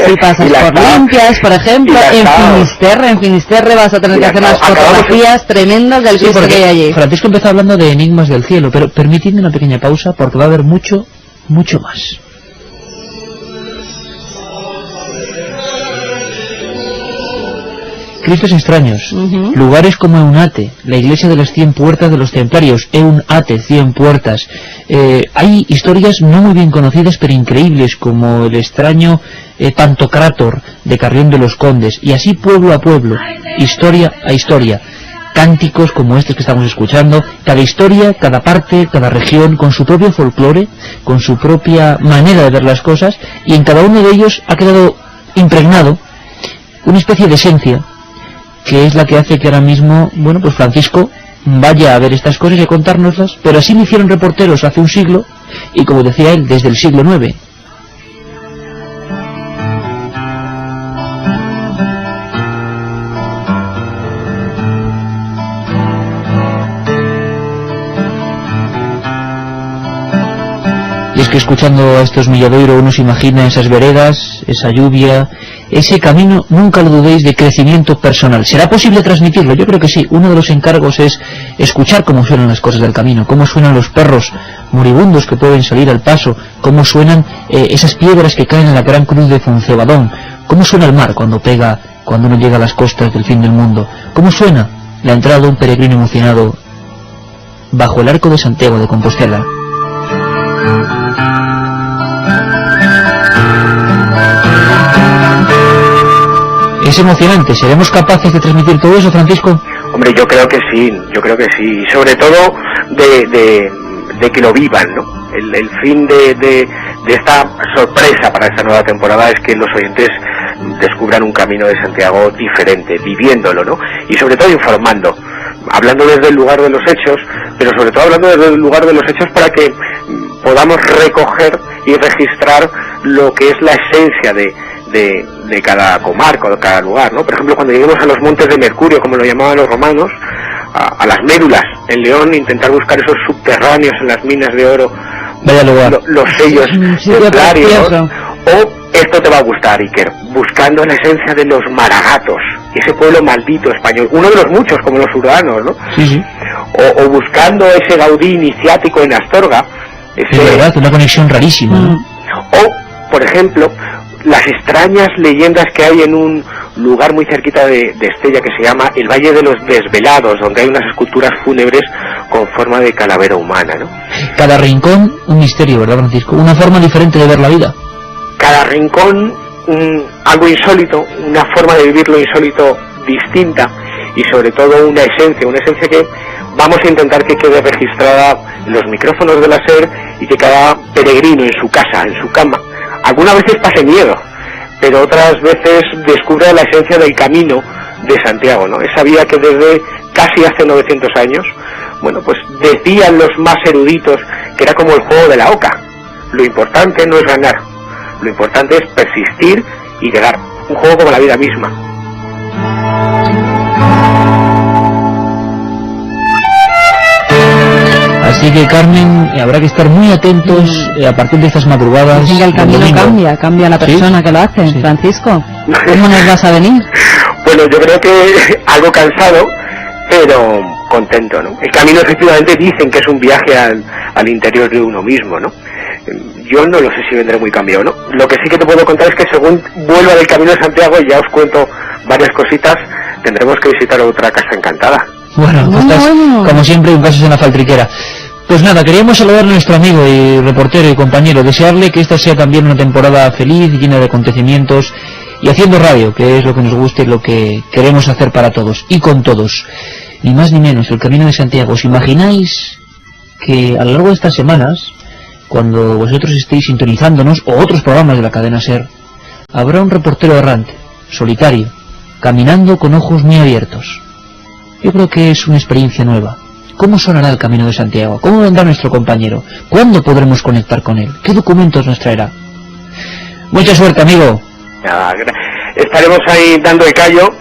Si pasas por Limpias, por ejemplo, en Finisterre vas a tener que hacer unas fotografías tremendas del Cristo que hay allí. Francisco empezó hablando de enigmas del cielo, pero permitidme una pequeña pausa, porque va a haber mucho más. Cristos extraños, lugares como Eunate, la iglesia de las 100 puertas de los templarios, Eunate, 100 puertas. Hay historias no muy bien conocidas pero increíbles, como el extraño Pantocrátor de Carrión de los Condes, y así pueblo a pueblo, historia a historia. Cánticos como estos que estamos escuchando, cada historia, cada parte, cada región, con su propio folclore, con su propia manera de ver las cosas, y en cada uno de ellos ha quedado impregnado una especie de esencia, que es la que hace que ahora mismo, bueno, pues Francisco vaya a ver estas cosas y a contárnoslas, pero así lo hicieron reporteros hace un siglo, y como decía él, desde el siglo IX. Y es que escuchando a estos Milladoiro uno se imagina esas veredas, esa lluvia, ese camino, nunca lo dudéis, de crecimiento personal. ¿Será posible transmitirlo? Yo creo que sí. Uno de los encargos es escuchar cómo suenan las cosas del camino, cómo suenan los perros moribundos que pueden salir al paso, cómo suenan esas piedras que caen en la gran cruz de Foncebadón, cómo suena el mar cuando uno llega a las costas del fin del mundo, cómo suena la entrada de un peregrino emocionado bajo el arco de Santiago de Compostela. Es emocionante. ¿Seremos capaces de transmitir todo eso, Francisco? Hombre, yo creo que sí, y sobre todo de que lo vivan, ¿no? El fin de esta sorpresa para esta nueva temporada es que los oyentes descubran un camino de Santiago diferente, viviéndolo, ¿no? Y sobre todo informando, hablando desde el lugar de los hechos, pero sobre todo hablando desde el lugar de los hechos para que podamos recoger y registrar lo que es la esencia de cada comarca, de cada lugar, ¿no? Por ejemplo, cuando lleguemos a los montes de Mercurio, como lo llamaban los romanos, a las mérulas en León, intentar buscar esos subterráneos en las minas de oro, los sellos templarios, ¿no? O esto te va a gustar, Iker, buscando la esencia de los maragatos, ese pueblo maldito español, uno de los muchos como los urbanos, ¿no? Sí. O buscando ese Gaudí iniciático en Astorga, es verdad, una conexión rarísima, ¿no? O, por ejemplo, las extrañas leyendas que hay en un lugar muy cerquita de Estella que se llama el Valle de los Desvelados, donde hay unas esculturas fúnebres con forma de calavera humana, ¿no? Cada rincón un misterio, ¿verdad, Francisco? Una forma diferente de ver la vida. Cada rincón algo insólito, una forma de vivir lo insólito distinta, y sobre todo una esencia que vamos a intentar que quede registrada en los micrófonos de la SER, y que cada peregrino en su casa, en su cama, algunas veces pase miedo, pero otras veces descubra la esencia del camino de Santiago, ¿no? Esa vía que desde casi hace 900 años, bueno, pues decían los más eruditos que era como el juego de la oca. Lo importante no es ganar, lo importante es persistir y llegar. Un juego como la vida misma. Así que, Carmen, habrá que estar muy atentos a partir de estas madrugadas. Dicen que el camino cambia la persona que lo hace. Sí. Francisco, ¿cómo nos vas a venir? Bueno, yo creo que algo cansado, pero contento, ¿no? El camino efectivamente dicen que es un viaje al interior de uno mismo, ¿no? Yo no lo sé si vendré muy cambiado, ¿no? Lo que sí que te puedo contar es que según vuelva del Camino de Santiago, y ya os cuento varias cositas, tendremos que visitar otra casa encantada. Bueno, como siempre, un caso es una faltriquera. Pues nada, queríamos saludar a nuestro amigo y reportero y compañero, desearle que esta sea también una temporada feliz, llena de acontecimientos, y haciendo radio, que es lo que nos gusta y lo que queremos hacer para todos, y con todos. Ni más ni menos, el Camino de Santiago. ¿Os imagináis que a lo largo de estas semanas, cuando vosotros estéis sintonizándonos, o otros programas de la cadena SER, habrá un reportero errante, solitario, caminando con ojos muy abiertos? Yo creo que es una experiencia nueva. ¿Cómo sonará el Camino de Santiago? ¿Cómo vendrá nuestro compañero? ¿Cuándo podremos conectar con él? ¿Qué documentos nos traerá? Mucha suerte, amigo. Estaremos ahí dando el callo,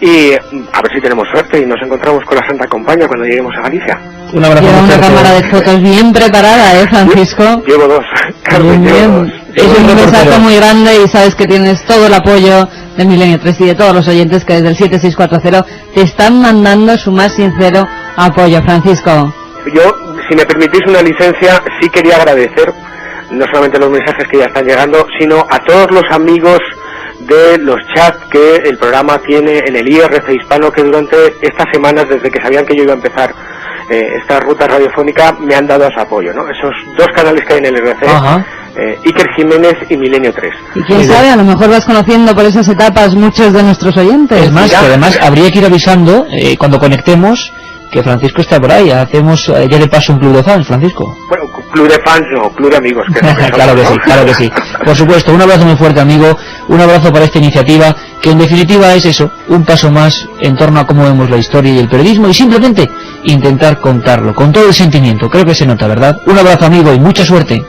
y a ver si tenemos suerte y nos encontramos con la Santa Compañía cuando lleguemos a Galicia. Un abrazo. Lleva una cámara de fotos bien preparada, Francisco. Llevo dos, Carmen, llevo dos. Es un mensaje muy grande, y sabes que tienes todo el apoyo del Milenio 3 y de todos los oyentes que desde el 7640 te están mandando su más sincero apoyo, Francisco. Yo, si me permitís una licencia, sí quería agradecer no solamente los mensajes que ya están llegando, sino a todos los amigos de los chats que el programa tiene en el IRC hispano, que durante estas semanas, desde que sabían que yo iba a empezar esta ruta radiofónica, me han dado su apoyo, ¿no? Esos dos canales que hay en el IRC, Iker Jiménez y Milenio 3. Y quién sabe, a lo mejor vas conociendo por esas etapas muchos de nuestros oyentes. Es más, que además habría que ir avisando cuando conectemos que Francisco está por ahí. Hacemos ya de paso un club de fans, Francisco. Bueno, club de fans no, club de amigos. Que claro que sí, claro que sí. Por supuesto, un abrazo muy fuerte, amigo. Un abrazo para esta iniciativa, que en definitiva es eso, un paso más en torno a cómo vemos la historia y el periodismo, y simplemente intentar contarlo con todo el sentimiento. Creo que se nota, ¿verdad? Un abrazo, amigo, y mucha suerte.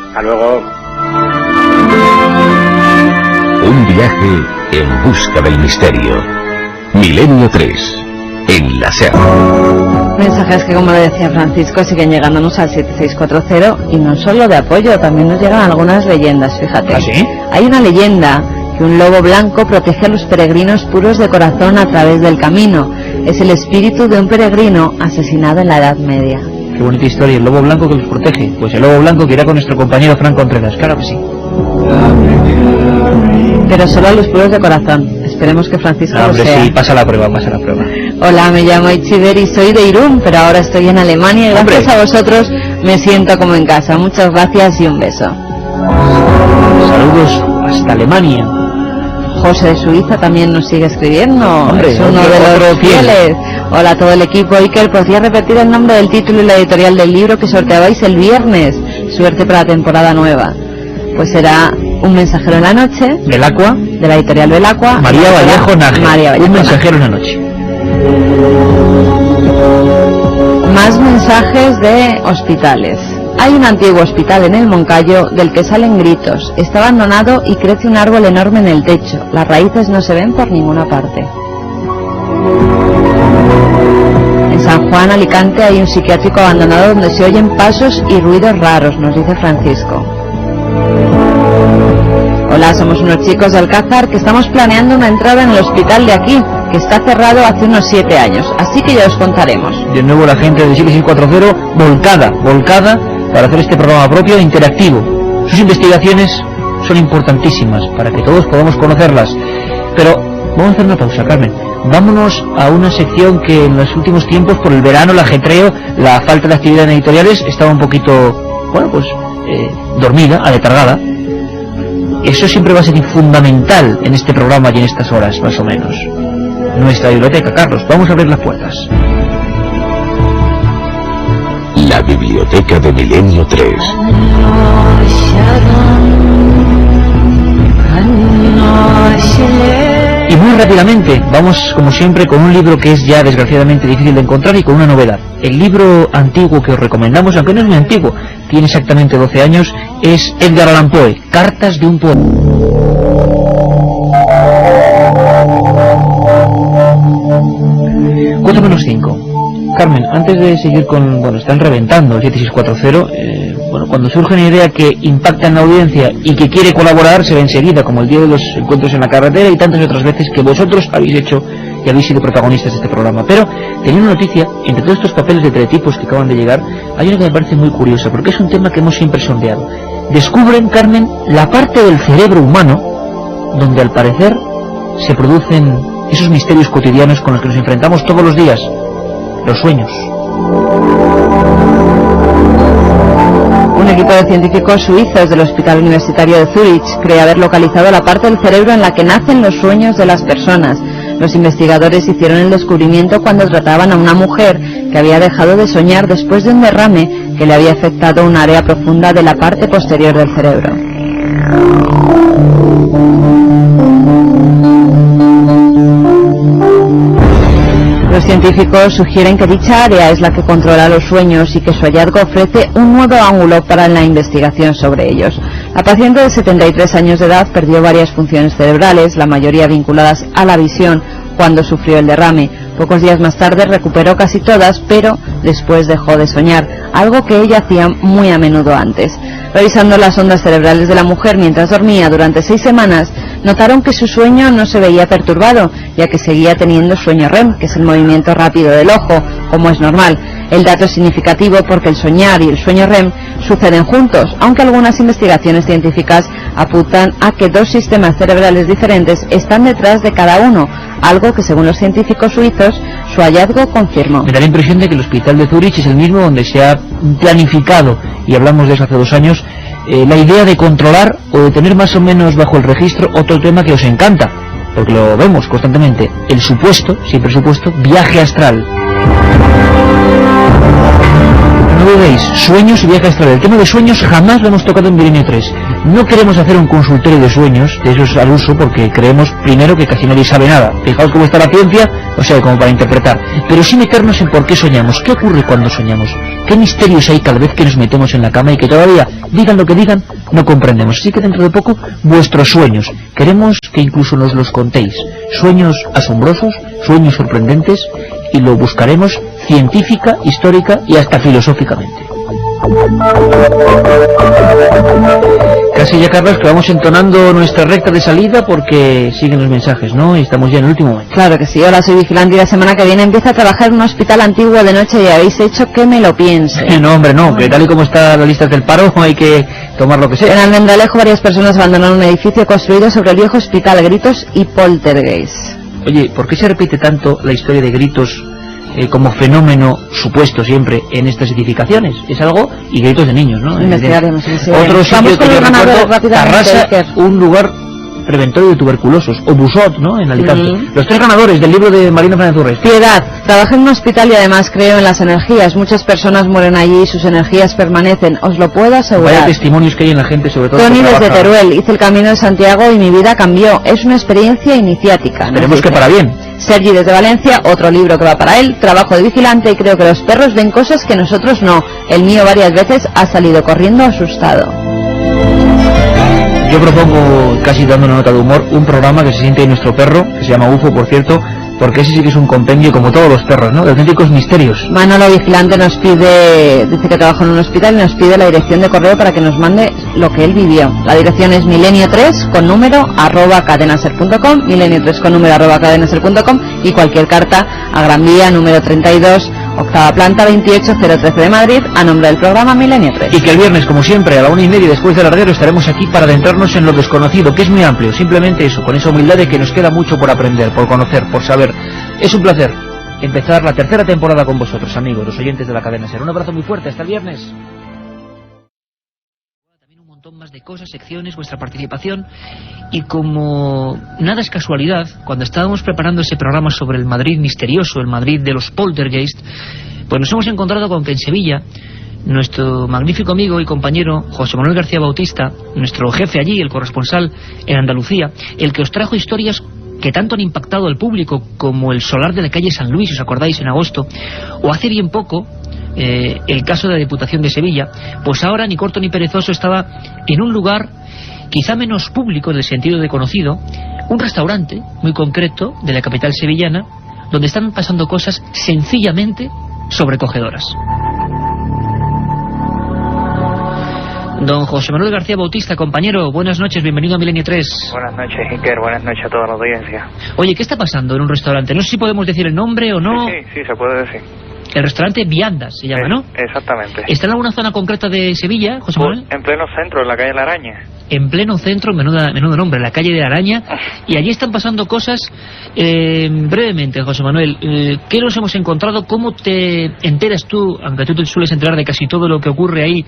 Hasta luego. Un viaje en busca del misterio. Milenio 3, en la SER. Mensajes que, como le decía Francisco, siguen llegándonos al 7640, y no solo de apoyo, también nos llegan algunas leyendas, fíjate. ¿Ah, sí? Hay una leyenda que un lobo blanco protege a los peregrinos puros de corazón a través del camino. Es el espíritu de un peregrino asesinado en la Edad Media. Qué bonita historia, el lobo blanco que los protege. Pues el lobo blanco que irá con nuestro compañero Frank Contreras, claro que sí. Pero solo a los puros de corazón. Esperemos que Francisco lo sea. Sí, pasa la prueba, pasa la prueba. Hola, me llamo Itziber y soy de Irún, pero ahora estoy en Alemania y gracias a vosotros me siento como en casa. Muchas gracias y un beso. Saludos hasta Alemania. José de Suiza también nos sigue escribiendo. Hombre, es uno de los fieles. Hola a todo el equipo. Iker, ¿podría repetir el nombre del título y la editorial del libro que sorteabais el viernes? Suerte para la temporada nueva. Pues será Un mensajero en la noche. Belacqua. De la editorial Belacqua. María Vallejo Nájera. Un mensajero en la noche. Más mensajes de hospitales. Hay un antiguo hospital en el Moncayo del que salen gritos. Está abandonado y crece un árbol enorme en el techo. Las raíces no se ven por ninguna parte. En San Juan, Alicante, hay un psiquiátrico abandonado donde se oyen pasos y ruidos raros, nos dice Francisco. Hola, somos unos chicos de Alcázar que estamos planeando una entrada en el hospital de aquí, que está cerrado hace unos 7 años, así que ya os contaremos. De nuevo la gente de 7640 volcada para hacer este programa propio e interactivo. Sus investigaciones son importantísimas para que todos podamos conocerlas. Pero vamos a hacer una pausa, Carmen. Vámonos a una sección que en los últimos tiempos, por el verano, el ajetreo, la falta de actividad en editoriales, estaba un poquito, bueno, pues dormida, aletargada. Eso siempre va a ser fundamental en este programa y en estas horas, más o menos. Nuestra biblioteca, Carlos, vamos a abrir las puertas. La biblioteca de Milenio 3. Y muy rápidamente, vamos como siempre con un libro que es ya desgraciadamente difícil de encontrar y con una novedad. El libro antiguo que os recomendamos, aunque no es muy antiguo, tiene exactamente 12 años, es Edgar Allan Poe, Cartas de un poeta. 4:05. Carmen, antes de seguir con, bueno, están reventando el 7640, bueno, cuando surge una idea que impacta en la audiencia y que quiere colaborar, se ve enseguida, como el día de los encuentros en la carretera y tantas otras veces que vosotros habéis hecho y habéis sido protagonistas de este programa. Pero tenía una noticia, entre todos estos papeles de teletipos que acaban de llegar, hay una que me parece muy curiosa, porque es un tema que hemos siempre sondeado. Descubren, Carmen, la parte del cerebro humano donde al parecer se producen esos misterios cotidianos con los que nos enfrentamos todos los días. Los sueños. Un equipo de científicos suizos del Hospital Universitario de Zúrich cree haber localizado la parte del cerebro en la que nacen los sueños de las personas. Los investigadores hicieron el descubrimiento cuando trataban a una mujer que había dejado de soñar después de un derrame que le había afectado un área profunda de la parte posterior del cerebro. Los científicos sugieren que dicha área es la que controla los sueños y que su hallazgo ofrece un nuevo ángulo para la investigación sobre ellos. La paciente de 73 años de edad perdió varias funciones cerebrales, la mayoría vinculadas a la visión, cuando sufrió el derrame. Pocos días más tarde recuperó casi todas, pero después dejó de soñar, algo que ella hacía muy a menudo antes. Revisando las ondas cerebrales de la mujer mientras dormía durante 6 semanas, notaron que su sueño no se veía perturbado, ya que seguía teniendo sueño REM, que es el movimiento rápido del ojo, como es normal. El dato es significativo porque el soñar y el sueño REM suceden juntos, aunque algunas investigaciones científicas apuntan a que 2 sistemas cerebrales diferentes están detrás de cada uno, algo que según los científicos suizos su hallazgo confirmó. Me da la impresión de que el hospital de Zúrich es el mismo donde se ha planificado, y hablamos de eso hace 2 años, la idea de controlar o de tener más o menos bajo el registro otro tema que os encanta, porque lo vemos constantemente, el supuesto, siempre supuesto, viaje astral. No dudéis, sueños y viaje astral. El tema de sueños jamás lo hemos tocado en Milenio 3. No queremos hacer un consultorio de sueños, de esos al uso, porque creemos primero que casi nadie sabe nada. Fijaos cómo está la ciencia, o sea, como para interpretar. Pero sí meternos en por qué soñamos, qué ocurre cuando soñamos, qué misterios hay cada vez que nos metemos en la cama y que todavía, digan lo que digan, no comprendemos. Así que dentro de poco, vuestros sueños. Queremos que incluso nos los contéis. Sueños asombrosos, sueños sorprendentes, y lo buscaremos científica, histórica y hasta filosóficamente. Casi ya, Carlos, que vamos entonando nuestra recta de salida porque siguen los mensajes, ¿no? Y estamos ya en el último momento. Claro que sí. Hola, soy vigilante y la semana que viene empieza a trabajar en un hospital antiguo de noche y habéis hecho que me lo piense. No, hombre, no, que tal y como está la lista del paro hay que tomar lo que sea. En Almendralejo varias personas abandonaron un edificio construido sobre el viejo hospital, gritos y poltergeist. Oye, ¿por qué se repite tanto la historia de gritos como fenómeno supuesto siempre en estas edificaciones? Es algo, y gritos de niños, ¿no? Investigaremos. Otro sitio que yo recuerdo, Tarrasa, un lugar preventorio de tuberculosos, o Busot, ¿no?, en Alicante. Los 3 ganadores del libro de Marina Fernández Urresti. Piedad, trabajé en un hospital y además creo en las energías. Muchas personas mueren allí y sus energías permanecen, os lo puedo asegurar. Vaya testimonios que hay en la gente, sobre todo. Tony desde Teruel, hice el Camino de Santiago y mi vida cambió. Es una experiencia iniciática. Esperemos que para bien. Sergi desde Valencia, otro libro que va para él, trabajo de vigilante y creo que los perros ven cosas que nosotros no. El mío varias veces ha salido corriendo asustado. Yo propongo, casi dando una nota de humor, un programa que se siente en nuestro perro, que se llama UFO, por cierto, porque ese sí que es un compendio, como todos los perros, ¿no?, de auténticos misterios. Manolo Vigilante nos pide, dice que trabaja en un hospital y nos pide la dirección de correo para que nos mande lo que él vivió. La dirección es milenio3 con número @cadenaser.com, milenio3 con número @cadenaser.com, y cualquier carta a Gran Vía número 32, octava planta, 28013 de Madrid, a nombre del programa Milenio 3. Y que el viernes, como siempre, a la 1:30 después del larguero, estaremos aquí para adentrarnos en lo desconocido, que es muy amplio. Simplemente eso, con esa humildad de que nos queda mucho por aprender, por conocer, por saber. Es un placer empezar la tercera temporada con vosotros, amigos, los oyentes de la cadena SER. Un abrazo muy fuerte, hasta el viernes. También un montón más de cosas, secciones, vuestra participación. Y como nada es casualidad, cuando estábamos preparando ese programa sobre el Madrid misterioso, el Madrid de los poltergeist, pues nos hemos encontrado con que en Sevilla nuestro magnífico amigo y compañero José Manuel García Bautista, nuestro jefe allí, el corresponsal en Andalucía, el que os trajo historias que tanto han impactado al público, como el solar de la calle San Luis, ¿os acordáis?, en agosto, o hace bien poco el caso de la Diputación de Sevilla, pues ahora, ni corto ni perezoso, estaba en un lugar quizá menos público en el sentido de conocido, un restaurante muy concreto de la capital sevillana, donde están pasando cosas sencillamente sobrecogedoras. Don José Manuel García Bautista, compañero, buenas noches, bienvenido a Milenio 3. Buenas noches, Iker, buenas noches a toda la audiencia. Oye, ¿qué está pasando en un restaurante? No sé si podemos decir el nombre o no. Sí, se puede decir. El restaurante Viandas se llama, ¿no? Exactamente. ¿Está en alguna zona concreta de Sevilla, José Manuel? En pleno centro, en la calle La Araña. En pleno centro, menudo nombre, la calle de la Araña. Y allí están pasando cosas. Brevemente, José Manuel, ¿qué nos hemos encontrado? ¿Cómo te enteras tú, aunque tú te sueles enterar de casi todo lo que ocurre ahí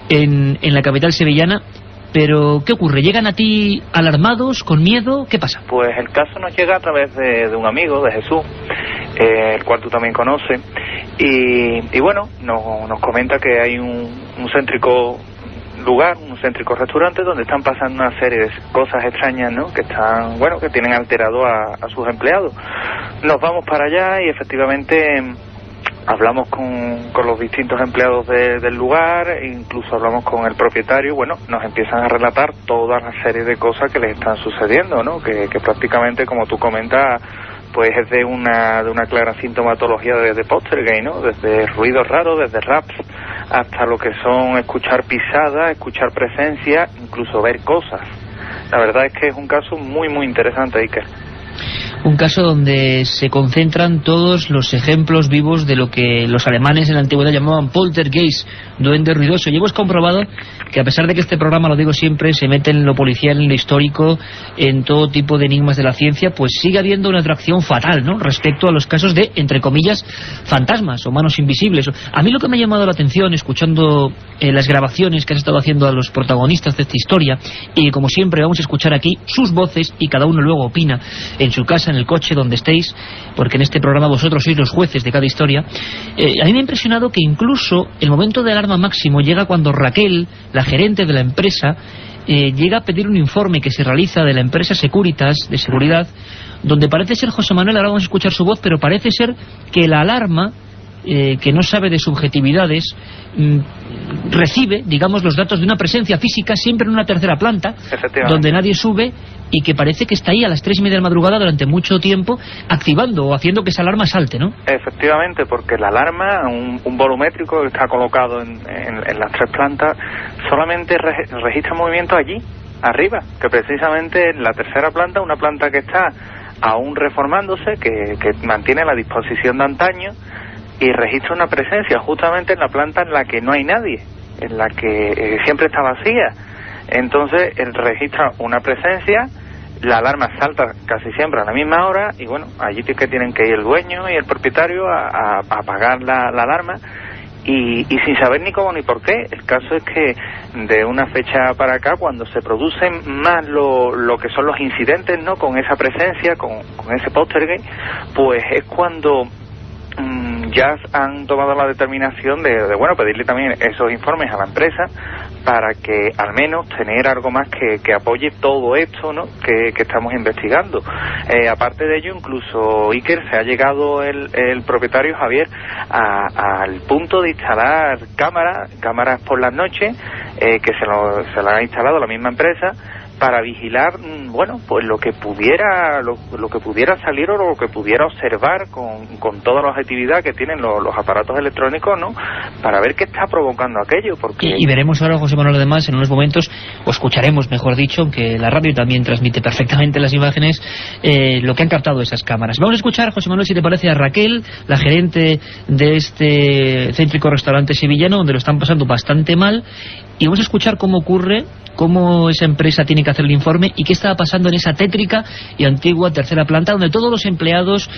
en la capital sevillana? Pero, ¿qué ocurre? ¿Llegan a ti alarmados, con miedo? ¿Qué pasa? Pues el caso nos llega a través de un amigo, de Jesús, el cual tú también conoces, y bueno, nos comenta que hay un céntrico lugar, un céntrico restaurante donde están pasando una serie de cosas extrañas, ¿no?, que están, bueno, que tienen alterado a sus empleados. Nos vamos para allá y efectivamente hablamos con los distintos empleados del lugar, incluso hablamos con el propietario, y bueno, nos empiezan a relatar toda la serie de cosas que les están sucediendo, ¿no?, que prácticamente, como tú comentas, pues es de una clara sintomatología de poltergeist, ¿no?, desde ruidos raros, desde raps, hasta lo que son escuchar pisadas, escuchar presencia, incluso ver cosas. La verdad es que es un caso muy, muy interesante, Iker. Un caso donde se concentran todos los ejemplos vivos de lo que los alemanes en la antigüedad llamaban poltergeist, duende ruidoso. Y hemos comprobado que, a pesar de que este programa, lo digo siempre, se mete en lo policial, en lo histórico, en todo tipo de enigmas de la ciencia, pues sigue habiendo una atracción fatal, ¿no?, respecto a los casos de, entre comillas, fantasmas o manos invisibles. A mí lo que me ha llamado la atención, escuchando las grabaciones que has estado haciendo a los protagonistas de esta historia, y como siempre vamos a escuchar aquí sus voces, y cada uno luego opina en su casa, en el coche, donde estéis, porque en este programa vosotros sois los jueces de cada historia. A mí me ha impresionado que incluso el momento de alarma máximo llega cuando Raquel, la gerente de la empresa, llega a pedir un informe que se realiza de la empresa Securitas, de seguridad, donde parece ser, José Manuel, ahora vamos a escuchar su voz, pero parece ser que la alarma que no sabe de subjetividades, recibe, digamos, los datos de una presencia física siempre en una tercera planta, donde nadie sube, y que parece que está ahí a las 3:30 de la madrugada durante mucho tiempo, activando o haciendo que esa alarma salte, ¿no? Efectivamente, porque la alarma, un volumétrico que está colocado en las 3 plantas, solamente registra movimiento allí, arriba, que precisamente en la tercera planta, una planta que está aún reformándose, que mantiene la disposición de antaño, y registra una presencia justamente en la planta en la que no hay nadie, en la que siempre está vacía. Entonces él registra una presencia, la alarma salta casi siempre a la misma hora, y bueno, allí que tienen que ir el dueño y el propietario a apagar la alarma, y sin saber ni cómo ni por qué. El caso es que de una fecha para acá, cuando se producen más lo que son los incidentes, ¿no?, con esa presencia, con ese poltergeist, pues es cuando ya han tomado la determinación de pedirle también esos informes a la empresa para que al menos tener algo más que apoye todo esto, ¿no?, que estamos investigando. Aparte de ello, incluso Iker, se ha llegado el propietario Javier al punto de instalar cámaras por las noches, que se la ha instalado la misma empresa, para vigilar, pues lo que pudiera salir o lo que pudiera observar con toda la objetividad que tienen los aparatos electrónicos, ¿no?, para ver qué está provocando aquello. Porque y veremos ahora, José Manuel, además, en unos momentos, o escucharemos, mejor dicho, aunque la radio también transmite perfectamente las imágenes, lo que han captado esas cámaras. Vamos a escuchar, José Manuel, si te parece, a Raquel, la gerente de este céntrico restaurante sevillano, donde lo están pasando bastante mal, y vamos a escuchar cómo ocurre, cómo esa empresa tiene que hacer el informe y qué estaba pasando en esa tétrica y antigua tercera planta, donde todos los empleados,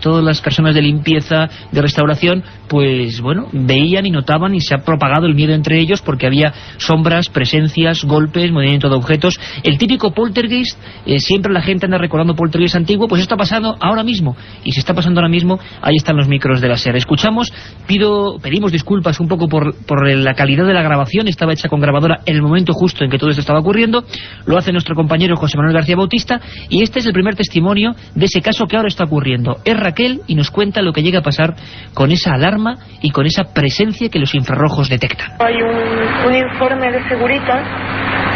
todas las personas de limpieza, de restauración, pues bueno, veían y notaban, y se ha propagado el miedo entre ellos porque había sombras, presencias, golpes, movimiento de objetos, el típico poltergeist. Siempre la gente anda recordando poltergeist antiguo, pues esto está pasando ahora mismo, y si está pasando ahora mismo, ahí están los micros de la SER. Escuchamos, pedimos disculpas un poco por la calidad de la grabación, estaba hecha con grabadora en el momento justo en que todo esto estaba ocurriendo. Lo hace nuestro compañero José Manuel García Bautista, y este es el primer testimonio de ese caso que ahora está ocurriendo. Es Raquel y nos cuenta lo que llega a pasar con esa alarma y con esa presencia que los infrarrojos detectan. Hay un informe de Securitas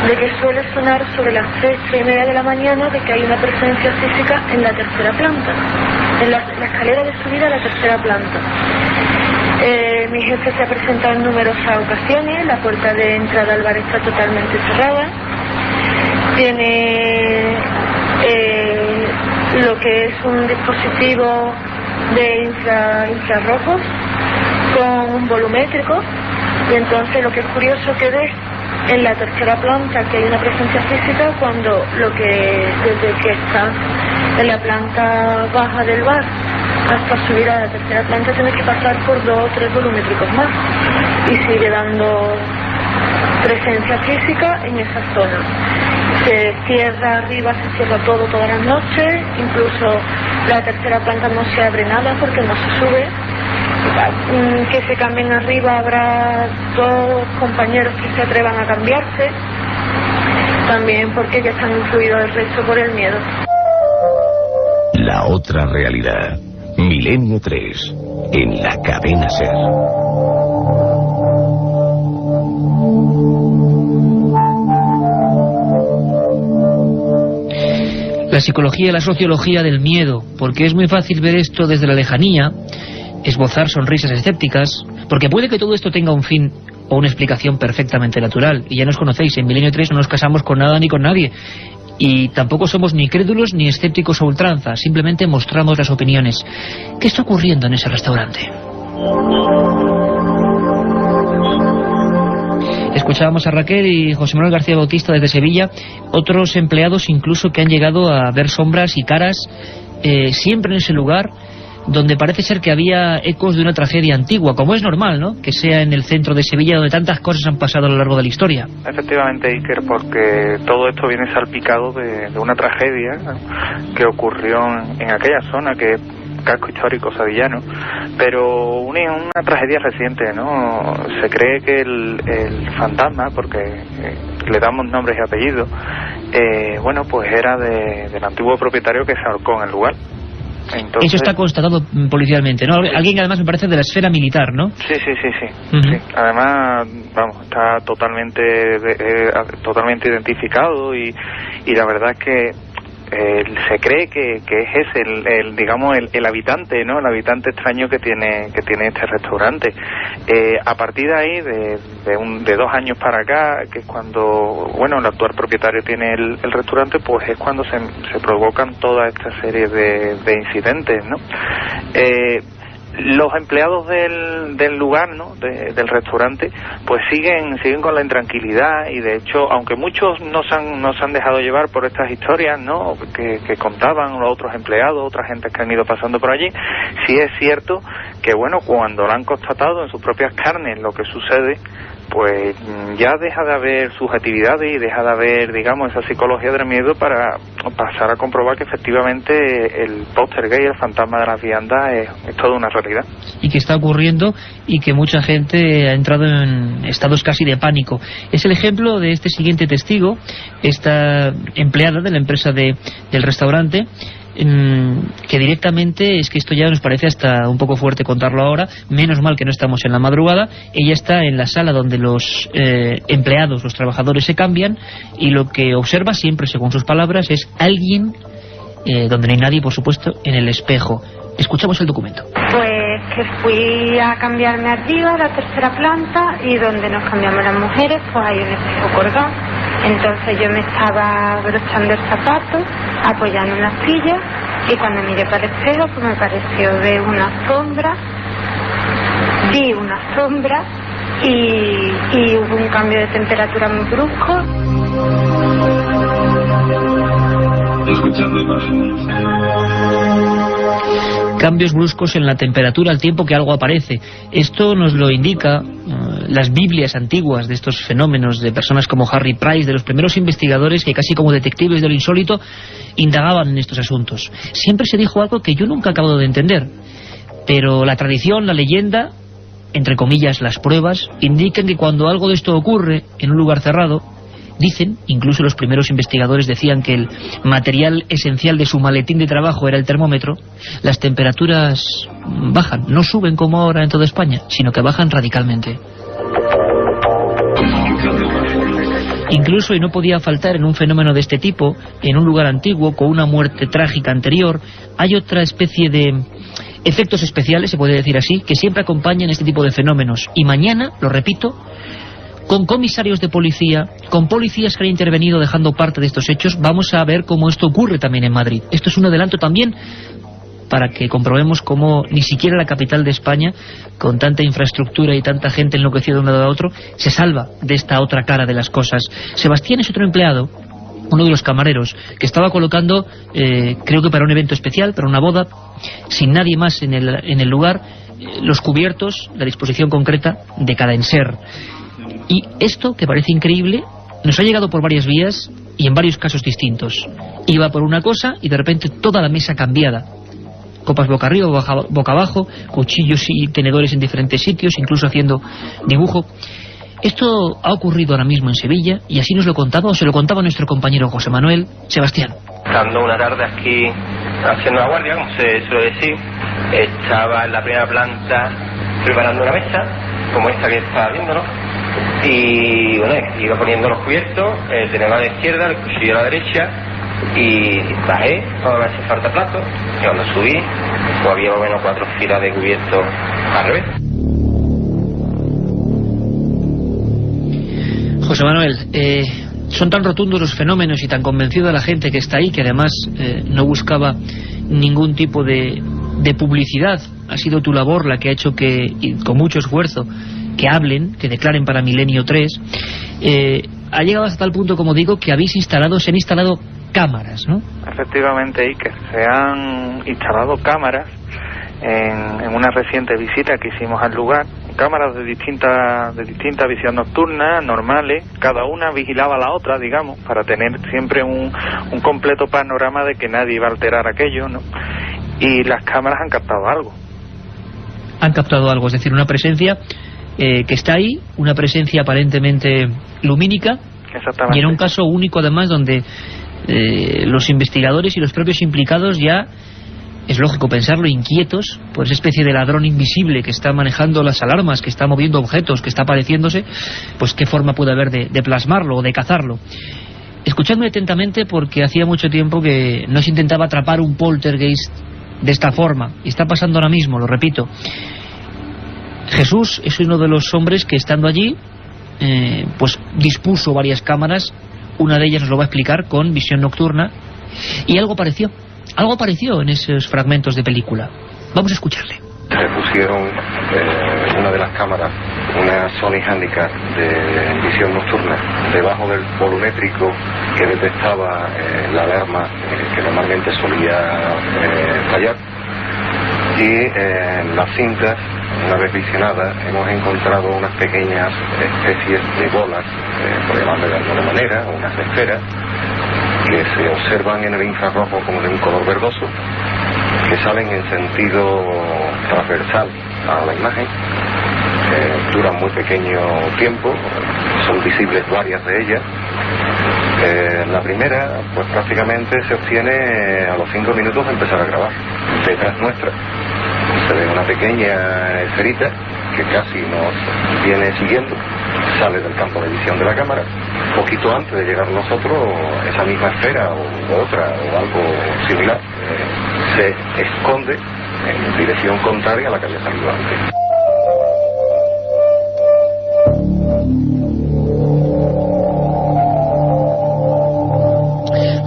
de que suele sonar sobre las 3:30 de la mañana de que hay una presencia física en la tercera planta, en la escalera de subida a la tercera planta. Mi jefe se ha presentado en numerosas ocasiones, la puerta de entrada al bar está totalmente cerrada, tiene lo que es un dispositivo de infrarrojos con un volumétrico, y entonces lo que es curioso que ves en la tercera planta que hay una presencia física, cuando desde que está en la planta baja del bar hasta subir a la tercera planta tienes que pasar por 2 o 3 volumétricos más, y sigue dando presencia física en esa zona. Se cierra arriba, se cierra todo todas las noches, incluso la tercera planta no se abre nada porque no se sube. Que se cambien arriba, habrá 2 compañeros que se atrevan a cambiarse, también porque ya están influidos el resto por el miedo. La otra realidad. Milenio 3, en la cadena SER. La psicología y la sociología del miedo, porque es muy fácil ver esto desde la lejanía, esbozar sonrisas escépticas, porque puede que todo esto tenga un fin o una explicación perfectamente natural, y ya nos conocéis, en Milenio 3 no nos casamos con nada ni con nadie, y tampoco somos ni crédulos ni escépticos a ultranza, simplemente mostramos las opiniones. ¿Qué está ocurriendo en ese restaurante? Escuchábamos a Raquel y José Manuel García Bautista desde Sevilla, otros empleados incluso que han llegado a ver sombras y caras siempre en ese lugar, donde parece ser que había ecos de una tragedia antigua, como es normal, ¿no?, que sea en el centro de Sevilla, donde tantas cosas han pasado a lo largo de la historia. Efectivamente, Iker, porque todo esto viene salpicado de una tragedia que ocurrió en aquella zona, que es casco histórico sevillano, pero una tragedia reciente, ¿no? Se cree que el fantasma, porque le damos nombres y apellidos, pues era del antiguo propietario que se ahorcó en el lugar. Entonces, eso está constatado policialmente, ¿no? Alguien además me parece de la esfera militar, ¿no? Sí. Sí. Además, vamos, está totalmente identificado y la verdad es que se cree que es ese el habitante, ¿no? El habitante extraño que tiene este restaurante. A partir de ahí, de 2 años para acá, que es cuando, bueno, el actual propietario tiene el restaurante, pues es cuando se provocan toda esta serie de incidentes, ¿no? Los empleados del lugar, ¿no? Del restaurante, pues siguen con la intranquilidad, y de hecho, aunque muchos no se han dejado llevar por estas historias, ¿no? que contaban los otros empleados, otras gentes que han ido pasando por allí, sí es cierto que, bueno, cuando lo han constatado en sus propias carnes lo que sucede, pues ya deja de haber subjetividades y deja de haber, digamos, esa psicología del miedo para pasar a comprobar que efectivamente el poltergeist, el fantasma de las viandas, es toda una realidad. Y que está ocurriendo y que mucha gente ha entrado en estados casi de pánico. Es el ejemplo de este siguiente testigo, esta empleada de la empresa del restaurante, que directamente, es que esto ya nos parece hasta un poco fuerte contarlo ahora, menos mal que no estamos en la madrugada. Ella está en la sala donde los empleados, los trabajadores se cambian, y lo que observa siempre, según sus palabras, es alguien, donde no hay nadie, por supuesto, en el espejo. Escuchamos el documento. Pues que fui a cambiarme arriba a la 3ª planta, y donde nos cambiamos las mujeres, pues hay un espejo colgado. Entonces yo me estaba abrochando el zapato, apoyando en la silla, y cuando miré para el espejo, pues me pareció ver una sombra, vi una sombra, y hubo un cambio de temperatura muy brusco. Escuchando imágenes. Cambios bruscos en la temperatura al tiempo que algo aparece. Esto nos lo indica las Biblias antiguas de estos fenómenos, de personas como Harry Price, de los primeros investigadores que casi como detectives de lo insólito indagaban en estos asuntos. Siempre se dijo algo que yo nunca acabo de entender, pero la tradición, la leyenda, entre comillas las pruebas, indican que cuando algo de esto ocurre en un lugar cerrado, dicen, incluso los primeros investigadores decían que el material esencial de su maletín de trabajo era el termómetro, las temperaturas bajan, no suben como ahora en toda España, sino que bajan radicalmente. Incluso, y no podía faltar en un fenómeno de este tipo, en un lugar antiguo, con una muerte trágica anterior, hay otra especie de efectos especiales, se puede decir así, que siempre acompañan este tipo de fenómenos. Y mañana, lo repito, con comisarios de policía, con policías que han intervenido dejando parte de estos hechos, vamos a ver cómo esto ocurre también en Madrid. Esto es un adelanto también para que comprobemos cómo ni siquiera la capital de España, con tanta infraestructura y tanta gente enloquecida de un lado a otro, se salva de esta otra cara de las cosas. Sebastián es otro empleado, uno de los camareros, que estaba colocando, creo que para un evento especial, para una boda, sin nadie más en el lugar, los cubiertos, la disposición concreta de cada enser. Y esto, que parece increíble, nos ha llegado por varias vías y en varios casos distintos. Iba por una cosa y de repente toda la mesa cambiada. Copas boca arriba, boca abajo, cuchillos y tenedores en diferentes sitios, incluso haciendo dibujo. Esto ha ocurrido ahora mismo en Sevilla, y así nos lo contaba, o se lo contaba nuestro compañero José Manuel. Sebastián. Estando una tarde aquí haciendo la guardia, como se suele decir, estaba en la primera planta preparando una mesa, como esta que está viendo, ¿no? Y bueno, iba poniendo los cubiertos, el tenedor a la izquierda, el cuchillo a la derecha, y bajé para ver si falta plato, y cuando subí, pues había más o menos 4 filas de cubiertos al revés. José Manuel, son tan rotundos los fenómenos y tan convencida la gente que está ahí, que además no buscaba ningún tipo de publicidad. Ha sido tu labor la que ha hecho que, y con mucho esfuerzo, que hablen, que declaren para Milenio 3. Ha llegado hasta tal punto, como digo, que se han instalado cámaras, ¿no? Efectivamente, Iker, se han instalado cámaras en una reciente visita que hicimos al lugar, cámaras de distinta visión nocturna, normales, cada una vigilaba a la otra, digamos, para tener siempre un completo panorama de que nadie iba a alterar aquello, ¿no? Y las cámaras han captado algo. Han captado algo, es decir, una presencia que está ahí, una presencia aparentemente lumínica. Exactamente. Y en un caso único además donde los investigadores y los propios implicados ya es lógico pensarlo, inquietos por esa especie de ladrón invisible que está manejando las alarmas, que está moviendo objetos, que está apareciéndose, pues qué forma puede haber de plasmarlo o de cazarlo. Escuchadme atentamente, porque hacía mucho tiempo que no se intentaba atrapar un poltergeist de esta forma, y está pasando ahora mismo, lo repito. Jesús es uno de los hombres que, estando allí, pues dispuso varias cámaras. Una de ellas nos lo va a explicar con visión nocturna, y algo apareció en esos fragmentos de película. Vamos a escucharle. Se pusieron una de las cámaras, una Sony Handicap de visión nocturna, debajo del volumétrico que detectaba la alarma que normalmente solía fallar, y en las cintas, una vez visionadas, hemos encontrado unas pequeñas especies de bolas, por llamarle de alguna manera, unas esferas, que se observan en el infrarrojo como de un color verdoso, que salen en sentido transversal a la imagen, duran muy pequeño tiempo, son visibles varias de ellas. La primera, pues prácticamente se obtiene a los 5 minutos de empezar a grabar. Detrás nuestra se ve una pequeña esferita que casi nos viene siguiendo, sale del campo de visión de la cámara. Poquito antes de llegar nosotros, esa misma esfera o otra o algo similar se esconde en dirección contraria a la que había salido antes.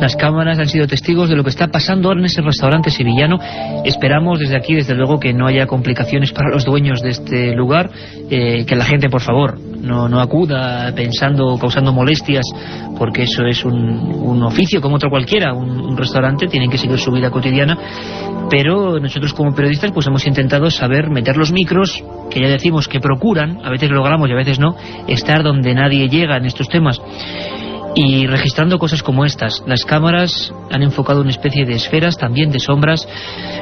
Las cámaras han sido testigos de lo que está pasando ahora en ese restaurante sevillano. Esperamos desde aquí, desde luego, que no haya complicaciones para los dueños de este lugar, que la gente, por favor, no acuda causando molestias, porque eso es un oficio como otro cualquiera. Un restaurante, tienen que seguir su vida cotidiana, pero nosotros como periodistas pues hemos intentado meter los micros, que ya decimos que procuran, a veces lo logramos y a veces no, estar donde nadie llega en estos temas, y registrando cosas como estas. Las cámaras han enfocado una especie de esferas, también de sombras.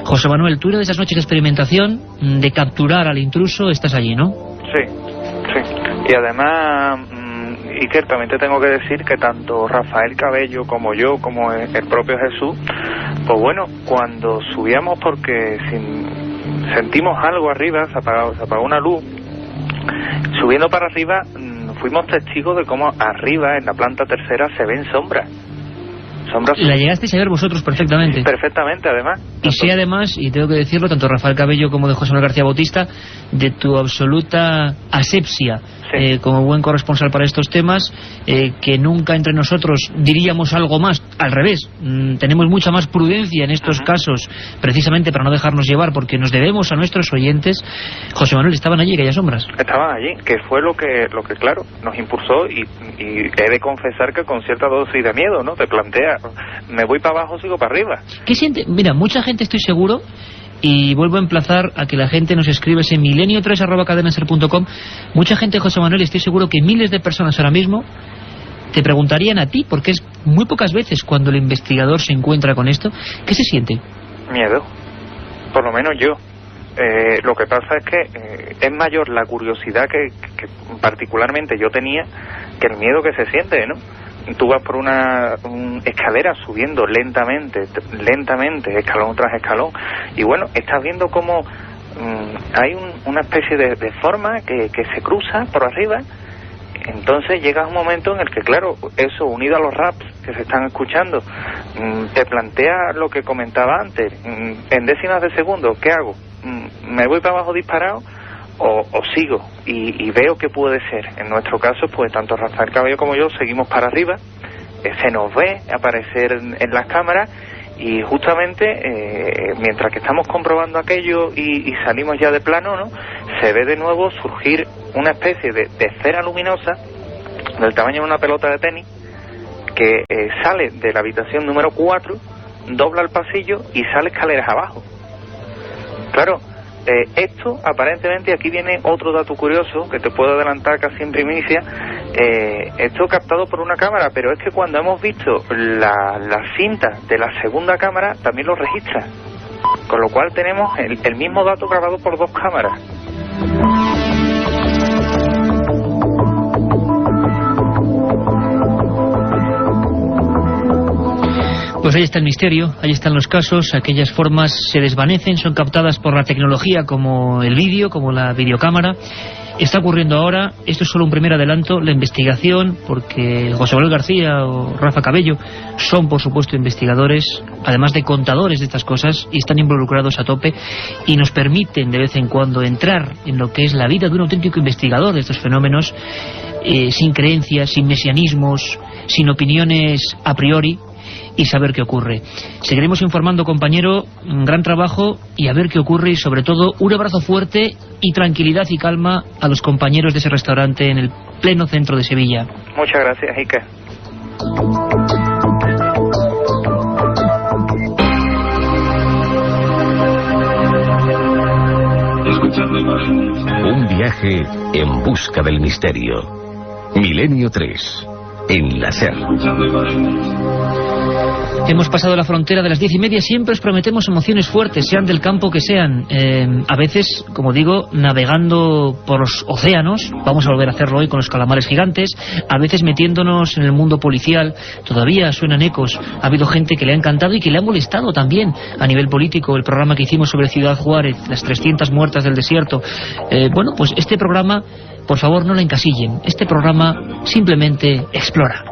José Manuel, tú, de esas noches de experimentación, de capturar al intruso, estás allí, ¿no? Sí. Y además, Iker, también te tengo que decir que tanto Rafael Cabello como yo, como el propio Jesús, pues bueno, cuando subíamos, porque sentimos algo arriba, se apagó una luz, subiendo para arriba, fuimos testigos de cómo arriba, en la planta tercera, se ven sombras. La llegasteis a ver vosotros perfectamente. Perfectamente, además. Y sí, además, y tengo que decirlo, tanto Rafael Cabello como de José Manuel García Bautista, de tu absoluta asepsia, sí, como buen corresponsal para estos temas, que nunca entre nosotros diríamos algo más. Al revés, tenemos mucha más prudencia en estos casos, precisamente para no dejarnos llevar, porque nos debemos a nuestros oyentes. José Manuel, ¿estaban allí aquellas sombras? Estaban allí, que fue lo que claro, nos impulsó, y he de confesar que con cierta dosis de miedo, ¿no? Te plantea, ¿me voy para abajo o sigo para arriba? ¿Qué siente? Mira, mucha gente, estoy seguro, y vuelvo a emplazar a que la gente nos escriba ese milenio3@cadenaser.com. Mucha gente, José Manuel, estoy seguro que miles de personas ahora mismo te preguntarían a ti, porque es muy pocas veces cuando el investigador se encuentra con esto. ¿Qué se siente? Miedo, por lo menos yo. Lo que pasa es que es mayor la curiosidad que particularmente yo tenía que el miedo que se siente, ¿no? Tú vas por una escalera subiendo lentamente, escalón tras escalón, y bueno, estás viendo cómo hay una especie de forma que se cruza por arriba. Entonces llega un momento en el que, claro, eso unido a los raps que se están escuchando, te plantea lo que comentaba antes, en décimas de segundo, ¿qué hago? ¿Me voy para abajo disparado o sigo? Y veo que puede ser. En nuestro caso, pues tanto Rafael Cabello como yo seguimos para arriba, se nos ve aparecer en las cámaras, y justamente mientras que estamos comprobando aquello y salimos ya de plano, ¿no?, se ve de nuevo surgir una especie de esfera luminosa del tamaño de una pelota de tenis, que sale de la habitación número 4, dobla el pasillo y sale escaleras abajo. Claro, esto aparentemente, aquí viene otro dato curioso que te puedo adelantar casi en primicia, esto captado por una cámara, pero es que cuando hemos visto la cinta de la segunda cámara también lo registra, con lo cual tenemos el mismo dato grabado por dos cámaras. Pues Pues ahí está el misterio, ahí están los casos, aquellas formas se desvanecen, son captadas por la tecnología como el vídeo, como la videocámara. Está ocurriendo ahora, esto es solo un primer adelanto, la investigación, porque José Manuel García o Rafa Cabello son por supuesto investigadores, además de contadores de estas cosas, y están involucrados a tope, y nos permiten de vez en cuando entrar en lo que es la vida de un auténtico investigador de estos fenómenos, sin creencias, sin mesianismos, sin opiniones a priori, y saber qué ocurre. Seguiremos informando, compañero, un gran trabajo y a ver qué ocurre, y sobre todo un abrazo fuerte y tranquilidad y calma a los compañeros de ese restaurante en el pleno centro de Sevilla. Muchas gracias, Iker. Un viaje en busca del misterio. Milenio 3, en la SER. Hemos pasado la frontera de las 10:30, siempre os prometemos emociones fuertes, sean del campo que sean. A veces, como digo, navegando por los océanos, vamos a volver a hacerlo hoy con los calamares gigantes, a veces metiéndonos en el mundo policial, todavía suenan ecos, ha habido gente que le ha encantado y que le ha molestado también a nivel político, el programa que hicimos sobre Ciudad Juárez, las 300 muertas del desierto. Bueno, pues este programa, por favor no lo encasillen, este programa simplemente explora.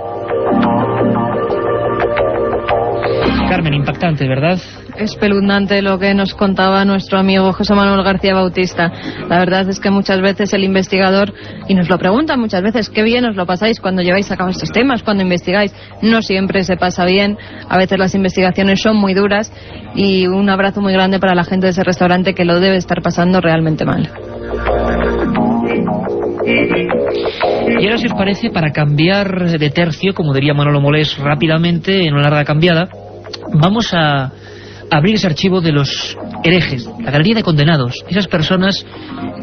Carmen, impactante, ¿verdad? Espeluznante lo que nos contaba nuestro amigo José Manuel García Bautista. La verdad es que muchas veces el investigador, y nos lo preguntan muchas veces, qué bien os lo pasáis cuando lleváis a cabo estos temas, cuando investigáis. No siempre se pasa bien, a veces las investigaciones son muy duras, y un abrazo muy grande para la gente de ese restaurante que lo debe estar pasando realmente mal. Y ahora, si os parece, para cambiar de tercio, como diría Manolo Molés rápidamente, en una larga cambiada, vamos a abrir ese archivo de los herejes, la galería de condenados, esas personas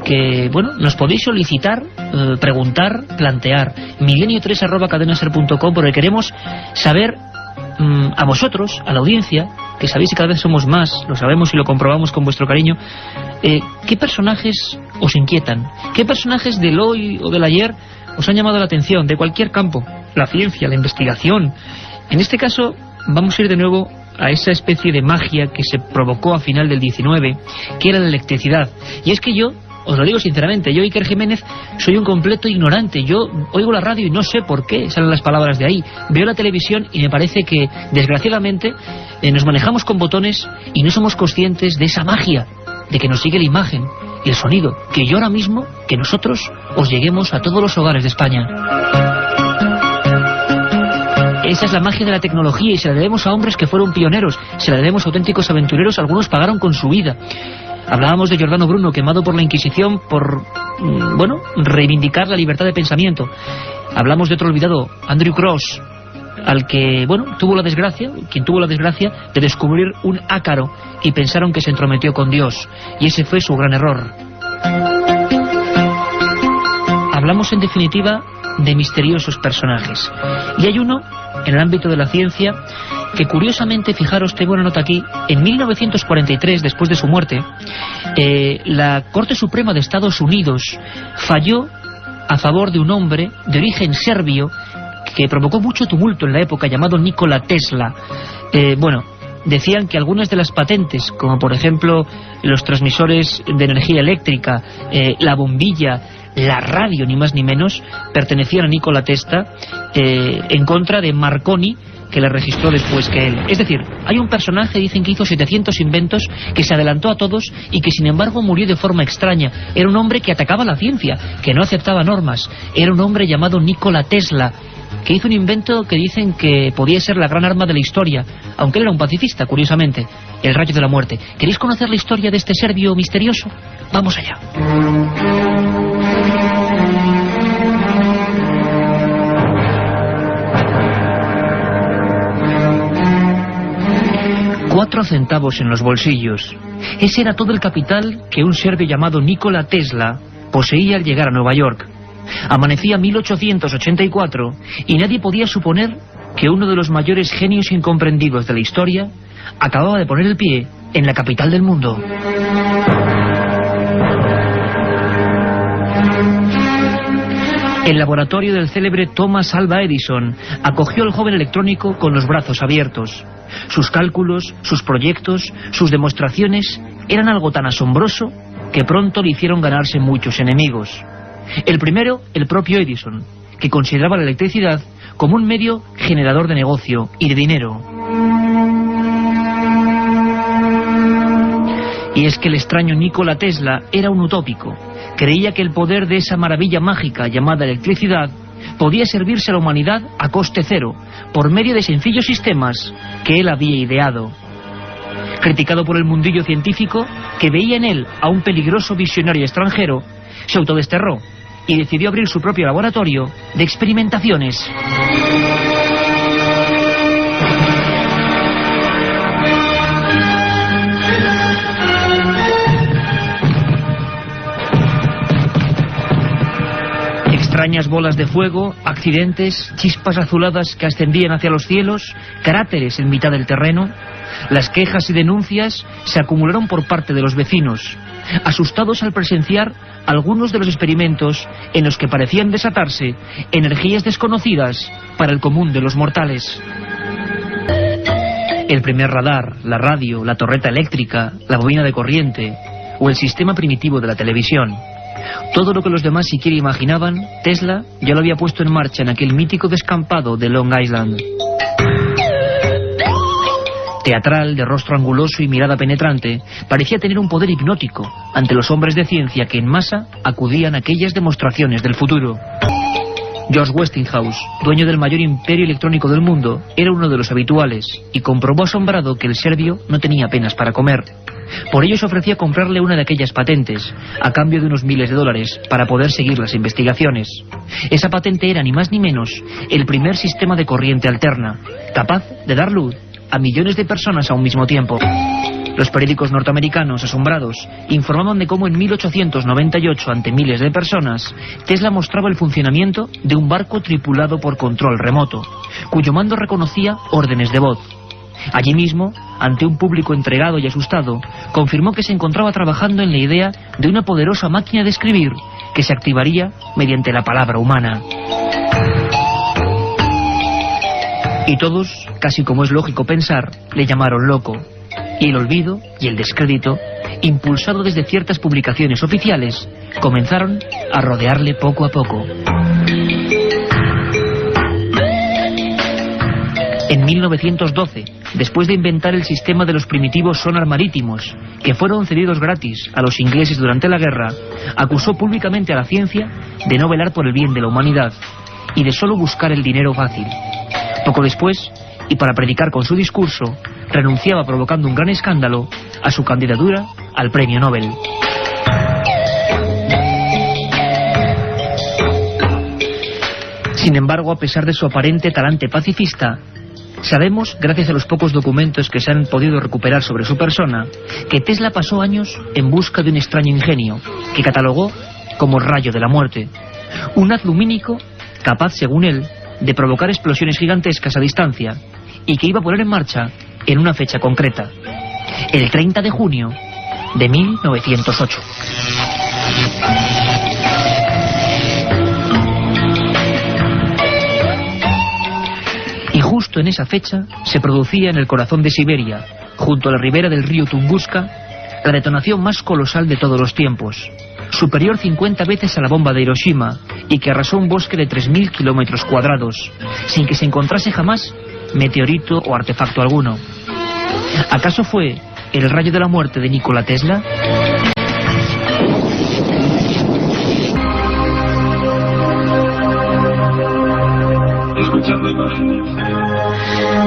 que, bueno, nos podéis solicitar, preguntar, plantear. milenio3@cadenaser.com, porque queremos saber a vosotros, a la audiencia, que sabéis que cada vez somos más, lo sabemos y lo comprobamos con vuestro cariño, ¿qué personajes os inquietan? ¿Qué personajes del hoy o del ayer os han llamado la atención, de cualquier campo? La ciencia, la investigación. En este caso vamos a ir de nuevo a esa especie de magia que se provocó a final del 19, que era la electricidad. Y es que yo, os lo digo sinceramente, yo, Iker Jiménez, soy un completo ignorante. Yo oigo la radio y no sé por qué salen las palabras de ahí. Veo la televisión y me parece que, desgraciadamente, nos manejamos con botones y no somos conscientes de esa magia, de que nos sigue la imagen y el sonido, que yo ahora mismo, que nosotros os lleguemos a todos los hogares de España. Esa es la magia de la tecnología, y se la debemos a hombres que fueron pioneros, se la debemos a auténticos aventureros, algunos pagaron con su vida. Hablábamos de Giordano Bruno, quemado por la Inquisición por, reivindicar la libertad de pensamiento. Hablamos de otro olvidado, Andrew Cross, al que, quien tuvo la desgracia de descubrir un ácaro y pensaron que se entrometió con Dios, y ese fue su gran error. Hablamos en definitiva de misteriosos personajes, y hay uno en el ámbito de la ciencia que, curiosamente, fijaros, tengo una nota aquí, en 1943, después de su muerte, la Corte Suprema de Estados Unidos falló a favor de un hombre de origen serbio que provocó mucho tumulto en la época, llamado Nikola Tesla. Decían que algunas de las patentes, como por ejemplo los transmisores de energía eléctrica, la bombilla, la radio, ni más ni menos, pertenecían a Nikola Tesla, en contra de Marconi, que la registró después que él. Es decir, hay un personaje, dicen, que hizo 700 inventos, que se adelantó a todos y que sin embargo murió de forma extraña. Era un hombre que atacaba la ciencia, que no aceptaba normas. Era un hombre llamado Nikola Tesla, que hizo un invento que dicen que podía ser la gran arma de la historia, aunque él era un pacifista, curiosamente, el rayo de la muerte. ¿Queréis conocer la historia de este serbio misterioso? Vamos allá. 4 centavos en los bolsillos. Ese era todo el capital que un serbio llamado Nikola Tesla poseía al llegar a Nueva York. Amanecía 1884 y nadie podía suponer que uno de los mayores genios incomprendidos de la historia acababa de poner el pie en la capital del mundo. El laboratorio del célebre Thomas Alva Edison acogió al joven electrónico con los brazos abiertos. Sus cálculos, sus proyectos, sus demostraciones eran algo tan asombroso que pronto le hicieron ganarse muchos enemigos. El primero, el propio Edison, que consideraba la electricidad como un medio generador de negocio y de dinero. Y es que el extraño Nikola Tesla era un utópico. Creía que el poder de esa maravilla mágica llamada electricidad podía servirse a la humanidad a coste cero, por medio de sencillos sistemas que él había ideado. Criticado por el mundillo científico, que veía en él a un peligroso visionario extranjero, se autodesterró y decidió abrir su propio laboratorio de experimentaciones. Extrañas bolas de fuego, accidentes, chispas azuladas que ascendían hacia los cielos, cráteres en mitad del terreno. Las quejas y denuncias se acumularon por parte de los vecinos, asustados al presenciar algunos de los experimentos en los que parecían desatarse energías desconocidas para el común de los mortales. El primer radar, la radio, la torreta eléctrica, la bobina de corriente o el sistema primitivo de la televisión. Todo lo que los demás siquiera imaginaban, Tesla ya lo había puesto en marcha en aquel mítico descampado de Long Island. Teatral, de rostro anguloso y mirada penetrante, parecía tener un poder hipnótico ante los hombres de ciencia que en masa acudían a aquellas demostraciones del futuro. George Westinghouse, dueño del mayor imperio electrónico del mundo, era uno de los habituales y comprobó asombrado que el serbio no tenía apenas para comer. Por ello se ofrecía comprarle una de aquellas patentes, a cambio de unos miles de dólares, para poder seguir las investigaciones. Esa patente era ni más ni menos el primer sistema de corriente alterna, capaz de dar luz a millones de personas a un mismo tiempo. Los periódicos norteamericanos, asombrados, informaban de cómo en 1898, ante miles de personas, Tesla mostraba el funcionamiento de un barco tripulado por control remoto, cuyo mando reconocía órdenes de voz. Allí mismo, ante un público entregado y asustado, confirmó que se encontraba trabajando en la idea de una poderosa máquina de escribir que se activaría mediante la palabra humana. Y todos, casi como es lógico pensar, le llamaron loco. Y el olvido y el descrédito, impulsado desde ciertas publicaciones oficiales, comenzaron a rodearle poco a poco. En 1912, después de inventar el sistema de los primitivos sonar marítimos, que fueron cedidos gratis a los ingleses durante la guerra, acusó públicamente a la ciencia de no velar por el bien de la humanidad y de solo buscar el dinero fácil. Poco después, y para predicar con su discurso, renunciaba, provocando un gran escándalo, a su candidatura al premio Nobel. Sin embargo, a pesar de su aparente talante pacifista, sabemos, gracias a los pocos documentos que se han podido recuperar sobre su persona, que Tesla pasó años en busca de un extraño ingenio, que catalogó como el rayo de la muerte. Un haz lumínico capaz, según él, de provocar explosiones gigantescas a distancia, y que iba a poner en marcha en una fecha concreta, el 30 de junio de 1908. Y justo en esa fecha se producía en el corazón de Siberia, junto a la ribera del río Tunguska, la detonación más colosal de todos los tiempos, superior 50 veces a la bomba de Hiroshima, y que arrasó un bosque de 3.000 kilómetros cuadrados, sin que se encontrase jamás meteorito o artefacto alguno. ¿Acaso fue el rayo de la muerte de Nikola Tesla?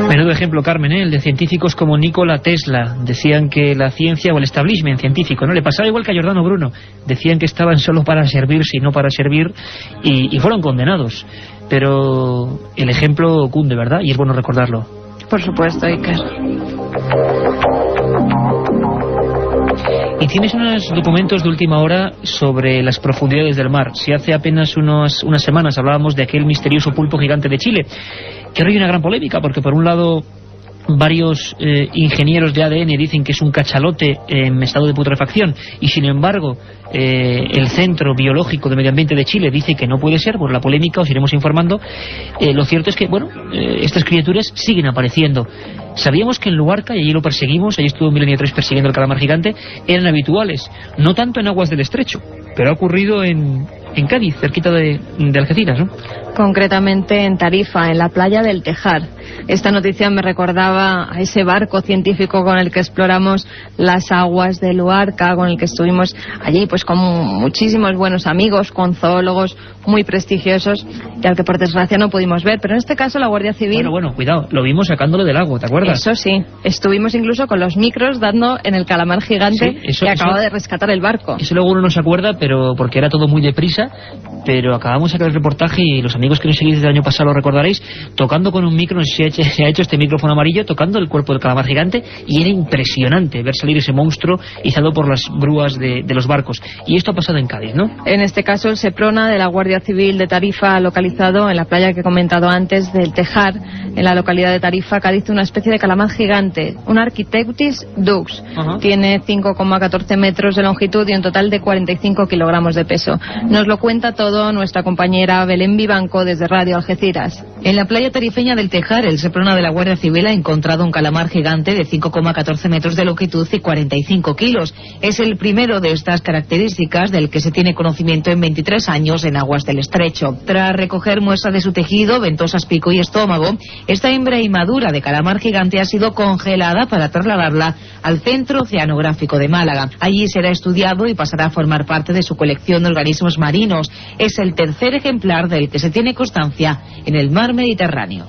Menudo ejemplo, Carmen, el de científicos como Nikola Tesla. Decían que la ciencia, o el establishment científico, no le pasaba igual que a Giordano Bruno. Decían que estaban solo para servirse y no para servir, y fueron condenados. Pero el ejemplo cunde, ¿verdad? Y es bueno recordarlo. Por supuesto, Iker. Y tienes unos documentos de última hora sobre las profundidades del mar. Si hace apenas unas semanas hablábamos de aquel misterioso pulpo gigante de Chile, que ahora hay una gran polémica, porque por un lado varios ingenieros de ADN dicen que es un cachalote en estado de putrefacción, y sin embargo el Centro Biológico de Medio Ambiente de Chile dice que no puede ser. Por la polémica os iremos informando. Lo cierto es que, bueno, estas criaturas siguen apareciendo. Sabíamos que en Luarca, y allí lo perseguimos, allí estuvo Milenio 3 persiguiendo el calamar gigante, eran habituales, no tanto en aguas del estrecho, pero ha ocurrido en Cádiz, cerquita de Algeciras, ¿no? Concretamente en Tarifa, en la playa del Tejar. Esta noticia me recordaba a ese barco científico con el que exploramos las aguas de Luarca, con el que estuvimos allí pues con muchísimos buenos amigos, con zoólogos muy prestigiosos, y al que por desgracia no pudimos ver. Pero en este caso la Guardia Civil... Bueno, cuidado, lo vimos sacándolo del agua, ¿te acuerdas? Eso sí, estuvimos incluso con los micros dando en el calamar gigante que acaba de rescatar el barco. Eso luego uno no se acuerda, pero porque era todo muy deprisa, pero acabamos de sacar el reportaje y los amigos que nos seguís desde el año pasado lo recordaréis, tocando con un micro, no sé si se ha hecho este micrófono amarillo, tocando el cuerpo del calamar gigante, y era impresionante ver salir ese monstruo izado por las grúas de los barcos. Y esto ha pasado en Cádiz, ¿no? En este caso el Seprona de la Guardia Civil de Tarifa ha localizado en la playa que he comentado antes del Tejar, en la localidad de Tarifa, Cádiz, una especie de calamar gigante, un Architeutis dux. Tiene 5,14 metros de longitud y un total de 45 kilogramos de peso. Nos lo cuenta todo nuestra compañera Belén Vivanco desde Radio Algeciras. En la playa tarifeña del Tejar, el Seprona de la Guardia Civil ha encontrado un calamar gigante de 5,14 metros de longitud y 45 kilos. Es el primero de estas características del que se tiene conocimiento en 23 años en aguas del estrecho. Tras recoger muestra de su tejido, ventosas, pico y estómago, esta hembra inmadura de calamar gigante ha sido congelada para trasladarla al Centro Oceanográfico de Málaga. Allí será estudiado y pasará a formar parte de su colección de organismos marinos. Es el tercer ejemplar del que se tiene constancia en el mar Mediterráneo.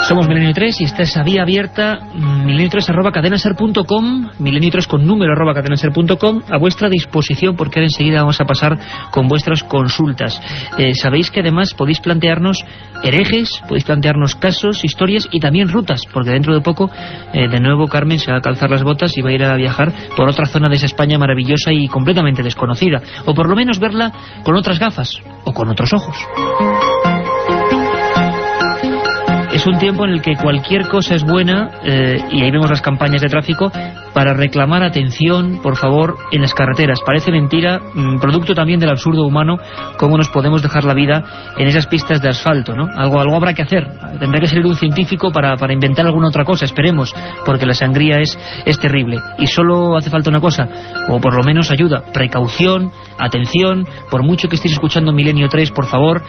Somos Milenio 3 y esta es a vía abierta, milenio3@cadenaser.com, milenio3 con número @cadenaser.com, a vuestra disposición, porque ahora enseguida vamos a pasar con vuestras consultas. Sabéis que además podéis plantearnos herejes, podéis plantearnos casos, historias y también rutas, porque dentro de poco, de nuevo Carmen se va a calzar las botas y va a ir a viajar por otra zona de esa España maravillosa y completamente desconocida, o por lo menos verla con otras gafas, o con otros ojos. Es un tiempo en el que cualquier cosa es buena, y ahí vemos las campañas de tráfico para reclamar atención, por favor, en las carreteras. Parece mentira, producto también del absurdo humano, cómo nos podemos dejar la vida en esas pistas de asfalto, ¿no? Algo habrá que hacer. Tendrá que salir un científico para inventar alguna otra cosa, esperemos, porque la sangría es terrible. Y solo hace falta una cosa, o por lo menos ayuda, precaución, atención, por mucho que estéis escuchando Milenio 3, por favor,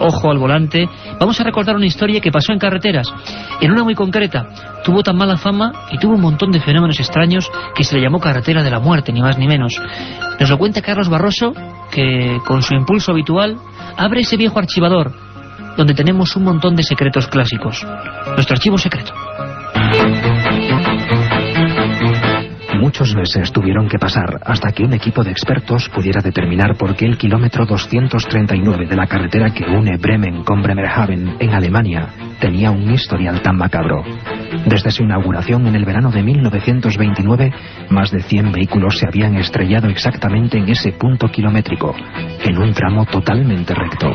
ojo al volante. Vamos a recordar una historia que pasó en carreteras, en una muy concreta. Tuvo tan mala fama y tuvo un montón de fenómenos extraños que se le llamó carretera de la muerte, ni más ni menos. Nos lo cuenta Carlos Barroso, que con su impulso habitual abre ese viejo archivador donde tenemos un montón de secretos clásicos. Nuestro archivo secreto. Muchos meses tuvieron que pasar hasta que un equipo de expertos pudiera determinar por qué el kilómetro 239 de la carretera que une Bremen con Bremerhaven en Alemania tenía un historial tan macabro. Desde su inauguración en el verano de 1929, más de 100 vehículos se habían estrellado exactamente en ese punto kilométrico, en un tramo totalmente recto.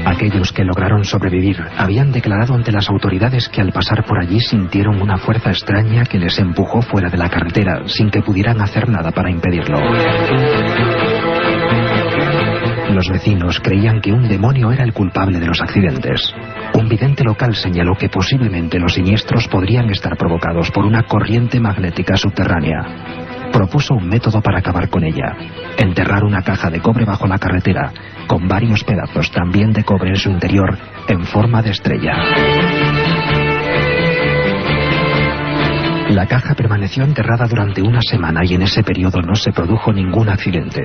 Aquellos que lograron sobrevivir habían declarado ante las autoridades que al pasar por allí sintieron una fuerza extraña que les empujó fuera de la carretera sin que pudieran hacer nada para impedirlo. Los vecinos creían que un demonio era el culpable de los accidentes. Un vidente local señaló que posiblemente los siniestros podrían estar provocados por una corriente magnética subterránea. Propuso un método para acabar con ella: enterrar una caja de cobre bajo la carretera, con varios pedazos también de cobre en su interior, en forma de estrella. La caja permaneció enterrada durante una semana y en ese periodo no se produjo ningún accidente.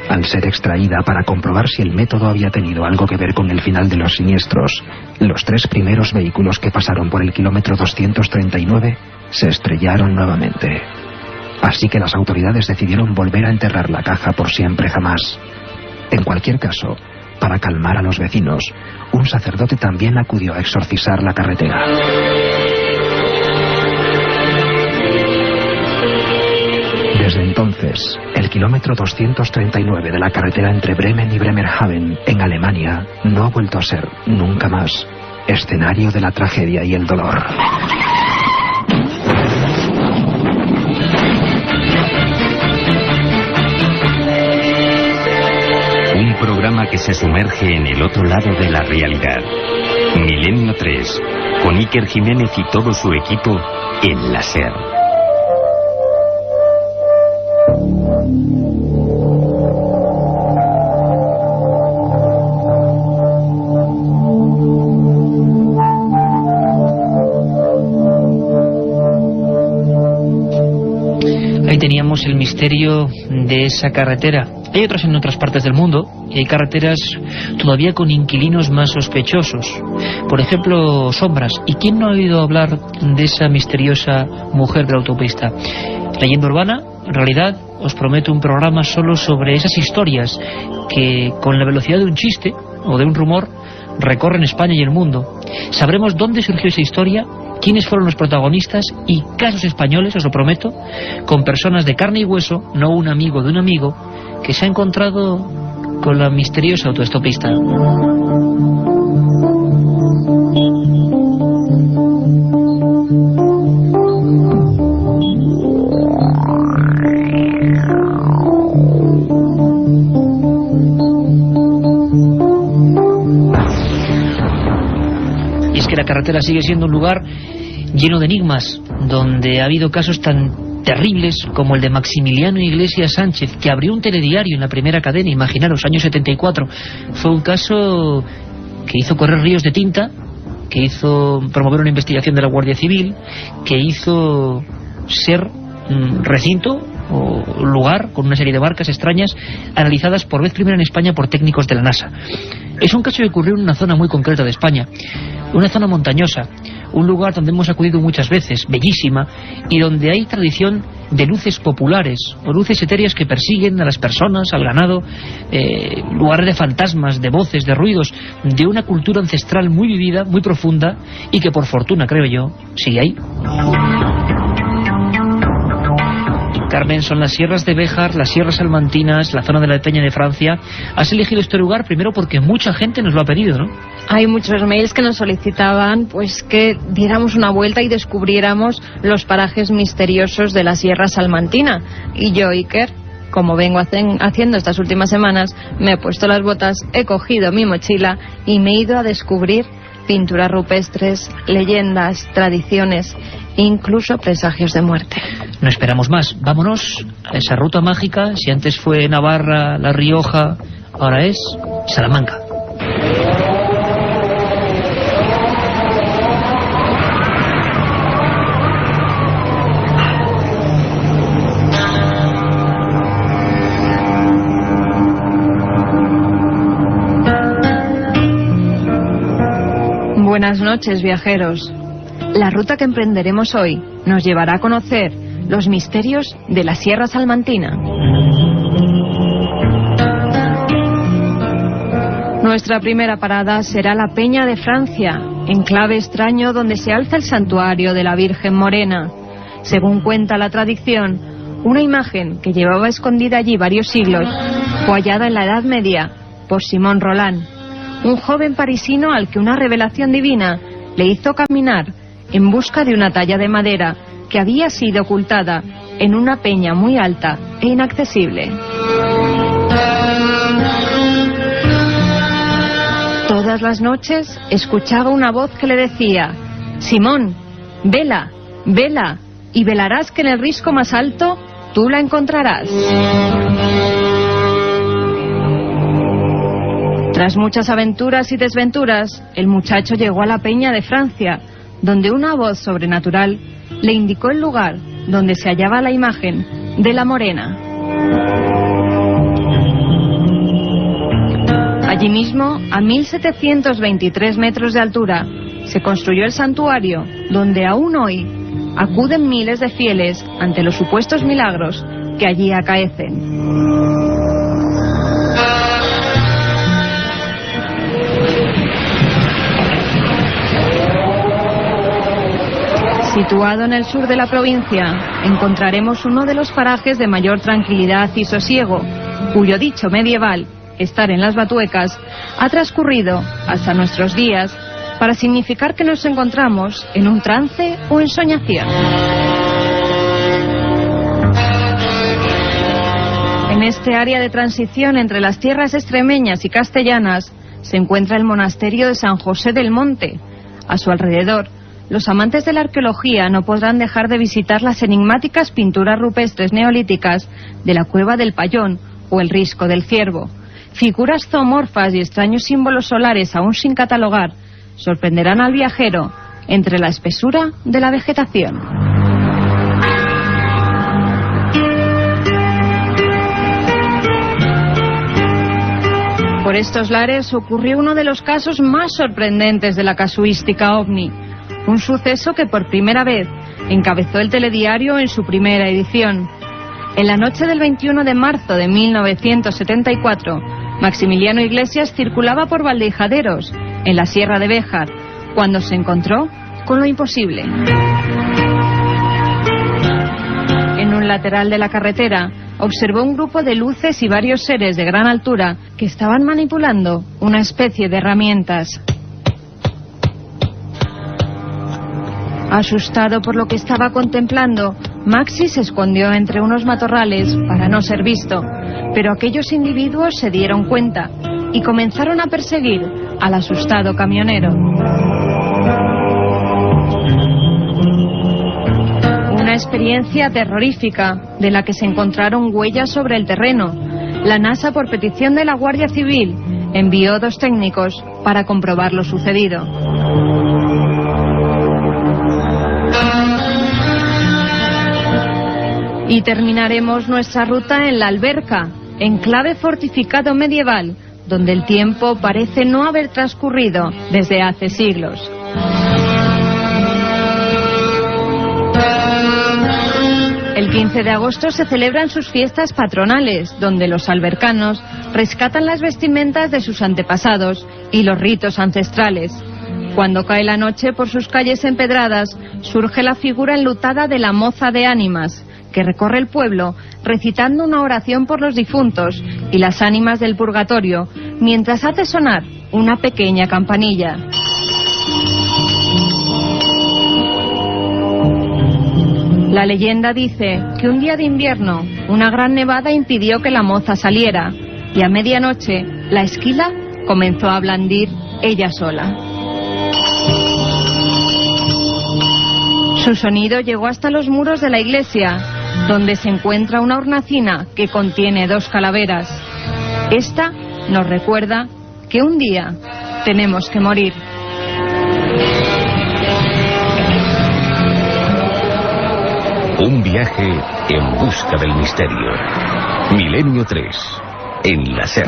Al ser extraída para comprobar si el método había tenido algo que ver con el final de los siniestros, los 3 primeros vehículos que pasaron por el kilómetro 239 se estrellaron nuevamente. Así que las autoridades decidieron volver a enterrar la caja por siempre jamás. En cualquier caso, para calmar a los vecinos, un sacerdote también acudió a exorcizar la carretera. entonces, el kilómetro 239 de la carretera entre Bremen y Bremerhaven, en Alemania, no ha vuelto a ser, nunca más, escenario de la tragedia y el dolor. Un programa que se sumerge en el otro lado de la realidad. Milenio 3, con Iker Jiménez y todo su equipo en la SER. Ahí teníamos el misterio de esa carretera. Hay otras en otras partes del mundo y hay carreteras todavía con inquilinos más sospechosos. Por ejemplo, Sombras. ¿Y quién no ha oído hablar de esa misteriosa mujer de la autopista? Leyenda urbana, en realidad, os prometo un programa solo sobre esas historias que, con la velocidad de un chiste o de un rumor, recorren España y el mundo. Sabremos dónde surgió esa historia, quiénes fueron los protagonistas y casos españoles, os lo prometo, con personas de carne y hueso, no un amigo de un amigo, que se ha encontrado con la misteriosa autoestopista. Y es que la carretera sigue siendo un lugar lleno de enigmas, donde ha habido casos tan terribles como el de Maximiliano Iglesias Sánchez, que abrió un telediario en la primera cadena, imaginaros, año 74. Fue un caso que hizo correr ríos de tinta, que hizo promover una investigación de la Guardia Civil, que hizo ser recinto o lugar con una serie de barcas extrañas analizadas por vez primera en España por técnicos de la NASA. Es un caso que ocurrió en una zona muy concreta de España, una zona montañosa, un lugar donde hemos acudido muchas veces, bellísima, y donde hay tradición de luces populares o luces etéreas que persiguen a las personas, al ganado, lugares de fantasmas, de voces, de ruidos, de una cultura ancestral muy vivida, muy profunda, y que por fortuna, creo yo, sigue ahí. Carmen, son las sierras de Béjar, las sierras salmantinas, la zona de la Peña de Francia. Has elegido este lugar primero porque mucha gente nos lo ha pedido, ¿no? Hay muchos mails que nos solicitaban pues que diéramos una vuelta y descubriéramos los parajes misteriosos de la Sierra Salmantina. Y yo, Iker, como vengo haciendo estas últimas semanas, me he puesto las botas, he cogido mi mochila y me he ido a descubrir pinturas rupestres, leyendas, tradiciones e incluso presagios de muerte. No esperamos más, vámonos a esa ruta mágica. Si antes fue Navarra, La Rioja, ahora es Salamanca. Buenas noches, viajeros. La ruta que emprenderemos hoy nos llevará a conocer los misterios de la Sierra Salmantina. Nuestra primera parada será la Peña de Francia, enclave extraño donde se alza el santuario de la Virgen Morena. Según cuenta la tradición, una imagen que llevaba escondida allí varios siglos fue hallada en la Edad Media por Simón Roland, un joven parisino al que una revelación divina le hizo caminar en busca de una talla de madera que había sido ocultada en una peña muy alta e inaccesible. Todas las noches escuchaba una voz que le decía: Simón, vela, vela, y velarás que en el risco más alto tú la encontrarás. Tras muchas aventuras y desventuras, el muchacho llegó a la Peña de Francia, donde una voz sobrenatural le indicó el lugar donde se hallaba la imagen de la Morena. Allí mismo, a 1723 metros de altura, se construyó el santuario, donde aún hoy acuden miles de fieles ante los supuestos milagros que allí acaecen. Situado en el sur de la provincia, encontraremos uno de los parajes de mayor tranquilidad y sosiego, cuyo dicho medieval, estar en las Batuecas, ha transcurrido hasta nuestros días para significar que nos encontramos en un trance o ensoñación. En este área de transición entre las tierras extremeñas y castellanas se encuentra el monasterio de San José del Monte. A su alrededor, los amantes de la arqueología no podrán dejar de visitar las enigmáticas pinturas rupestres neolíticas de la Cueva del Payón o el Risco del Ciervo. Figuras zoomorfas y extraños símbolos solares aún sin catalogar sorprenderán al viajero entre la espesura de la vegetación. Por estos lares ocurrió uno de los casos más sorprendentes de la casuística ovni, un suceso que por primera vez encabezó el telediario en su primera edición. En la noche del 21 de marzo de 1974, Maximiliano Iglesias circulaba por Valdejaderos, en la Sierra de Béjar, cuando se encontró con lo imposible. En un lateral de la carretera, observó un grupo de luces y varios seres de gran altura que estaban manipulando una especie de herramientas. Asustado por lo que estaba contemplando, Maxi se escondió entre unos matorrales para no ser visto, pero aquellos individuos se dieron cuenta y comenzaron a perseguir al asustado camionero. Una experiencia terrorífica de la que se encontraron huellas sobre el terreno. La NASA, por petición de la Guardia Civil, envió 2 técnicos para comprobar lo sucedido. Y terminaremos nuestra ruta en La Alberca, enclave fortificado medieval, donde el tiempo parece no haber transcurrido desde hace siglos. El 15 de agosto se celebran sus fiestas patronales, donde los albercanos rescatan las vestimentas de sus antepasados y los ritos ancestrales. Cuando cae la noche, por sus calles empedradas surge la figura enlutada de la moza de ánimas, que recorre el pueblo recitando una oración por los difuntos y las ánimas del purgatorio, mientras hace sonar una pequeña campanilla. La leyenda dice que un día de invierno una gran nevada impidió que la moza saliera y a medianoche la esquila comenzó a blandir ella sola. Su sonido llegó hasta los muros de la iglesia, donde se encuentra una hornacina que contiene 2 calaveras. Esta nos recuerda que un día tenemos que morir. Un viaje en busca del misterio. Milenio 3, en la SER.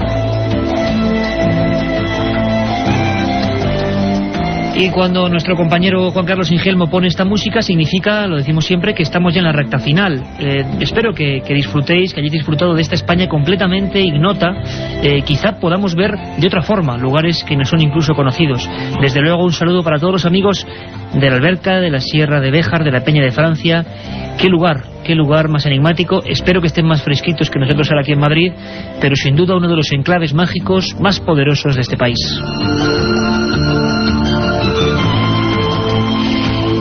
Y cuando nuestro compañero Juan Carlos Ingelmo pone esta música, significa, lo decimos siempre, que estamos ya en la recta final. Espero que disfrutéis, que hayáis disfrutado de esta España completamente ignota. Quizá podamos ver de otra forma lugares que no son incluso conocidos. Desde luego, un saludo para todos los amigos de la Alberca, de la Sierra de Béjar, de la Peña de Francia. Qué lugar más enigmático. Espero que estén más fresquitos que nosotros ahora aquí en Madrid, pero sin duda uno de los enclaves mágicos más poderosos de este país.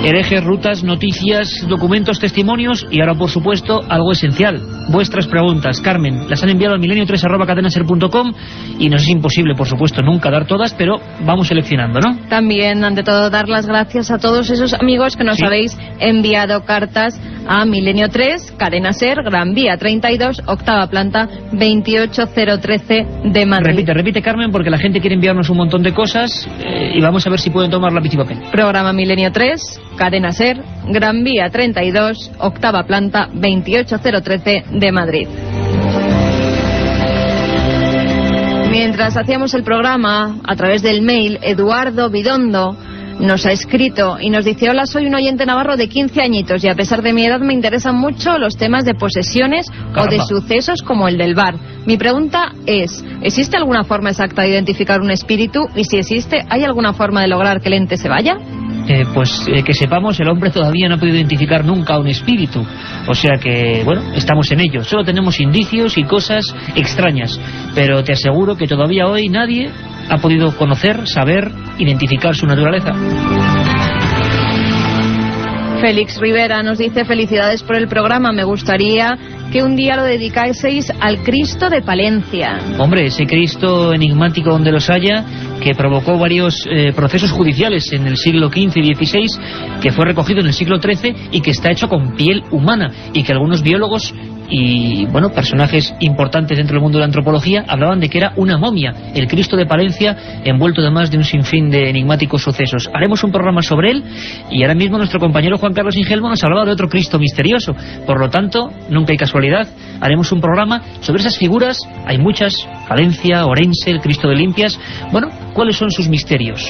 Herejes, rutas, noticias, documentos, testimonios y ahora, por supuesto, algo esencial. Vuestras preguntas, Carmen, las han enviado al milenio3@cadenaser.com y nos es imposible, por supuesto, nunca dar todas, pero vamos seleccionando, ¿no? También, ante todo, dar las gracias a todos esos amigos que nos habéis enviado cartas a Milenio 3, Cadena Ser, Gran Vía 32, octava planta, 28013 de Madrid. Repite, Carmen, porque la gente quiere enviarnos un montón de cosas y vamos a ver si pueden tomar lápiz y papel. Programa Milenio 3, Cadena Ser, Gran Vía 32, octava planta, 28013 de Madrid. Mientras hacíamos el programa, a través del mail, Eduardo Bidondo nos ha escrito y nos dice: hola, soy un oyente navarro de 15 añitos y a pesar de mi edad me interesan mucho los temas de posesiones o de sucesos como el del bar. Mi pregunta es, ¿existe alguna forma exacta de identificar un espíritu? Y si existe, ¿hay alguna forma de lograr que el ente se vaya? que sepamos, el hombre todavía no ha podido identificar nunca un espíritu. O sea que, bueno, estamos en ello. Solo tenemos indicios y cosas extrañas, pero te aseguro que todavía hoy nadie ha podido conocer, saber, identificar su naturaleza. Félix Rivera nos dice: felicidades por el programa, me gustaría que un día lo dedicaseis al Cristo de Palencia. Hombre, ese Cristo enigmático donde los haya, que provocó varios procesos judiciales en el siglo XV y XVI, que fue recogido en el siglo XIII y que está hecho con piel humana, y que algunos biólogos y, bueno, personajes importantes dentro del mundo de la antropología hablaban de que era una momia, el Cristo de Palencia, envuelto además de un sinfín de enigmáticos sucesos. Haremos un programa sobre él, y ahora mismo nuestro compañero Juan Carlos Ingelmo nos hablaba de otro Cristo misterioso. Por lo tanto, nunca hay casualidad, haremos un programa sobre esas figuras. Hay muchas: Palencia, Orense, el Cristo de Limpias. Bueno, ¿cuáles son sus misterios?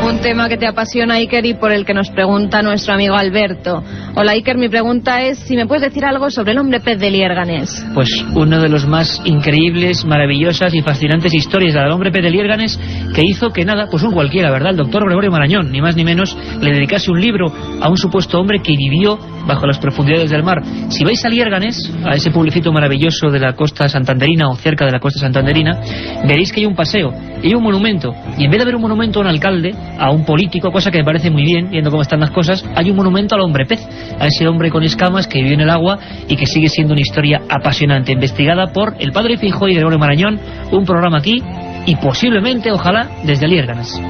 Un tema que te apasiona, Iker, y por el que nos pregunta nuestro amigo Alberto. Hola, Iker, mi pregunta es si me puedes decir algo sobre el hombre pez de Liérganes. Pues uno de los más increíbles, maravillosas y fascinantes historias del hombre pez de Liérganes, que hizo que nada, pues un cualquiera, ¿verdad?, el doctor Gregorio Marañón, ni más ni menos, le dedicase un libro a un supuesto hombre que vivió bajo las profundidades del mar. Si vais a Liérganes, a ese pueblecito maravilloso de la costa santanderina, o cerca de la costa santanderina, veréis que hay un paseo y hay un monumento, y en vez de haber un monumento a un alcalde, a un político, cosa que me parece muy bien, viendo cómo están las cosas, hay un monumento al hombre pez, a ese hombre con escamas que vive en el agua y que sigue siendo una historia apasionante, investigada por el padre Feijóo y Gregorio Marañón. Un programa aquí, y posiblemente, ojalá, desde Liérganes.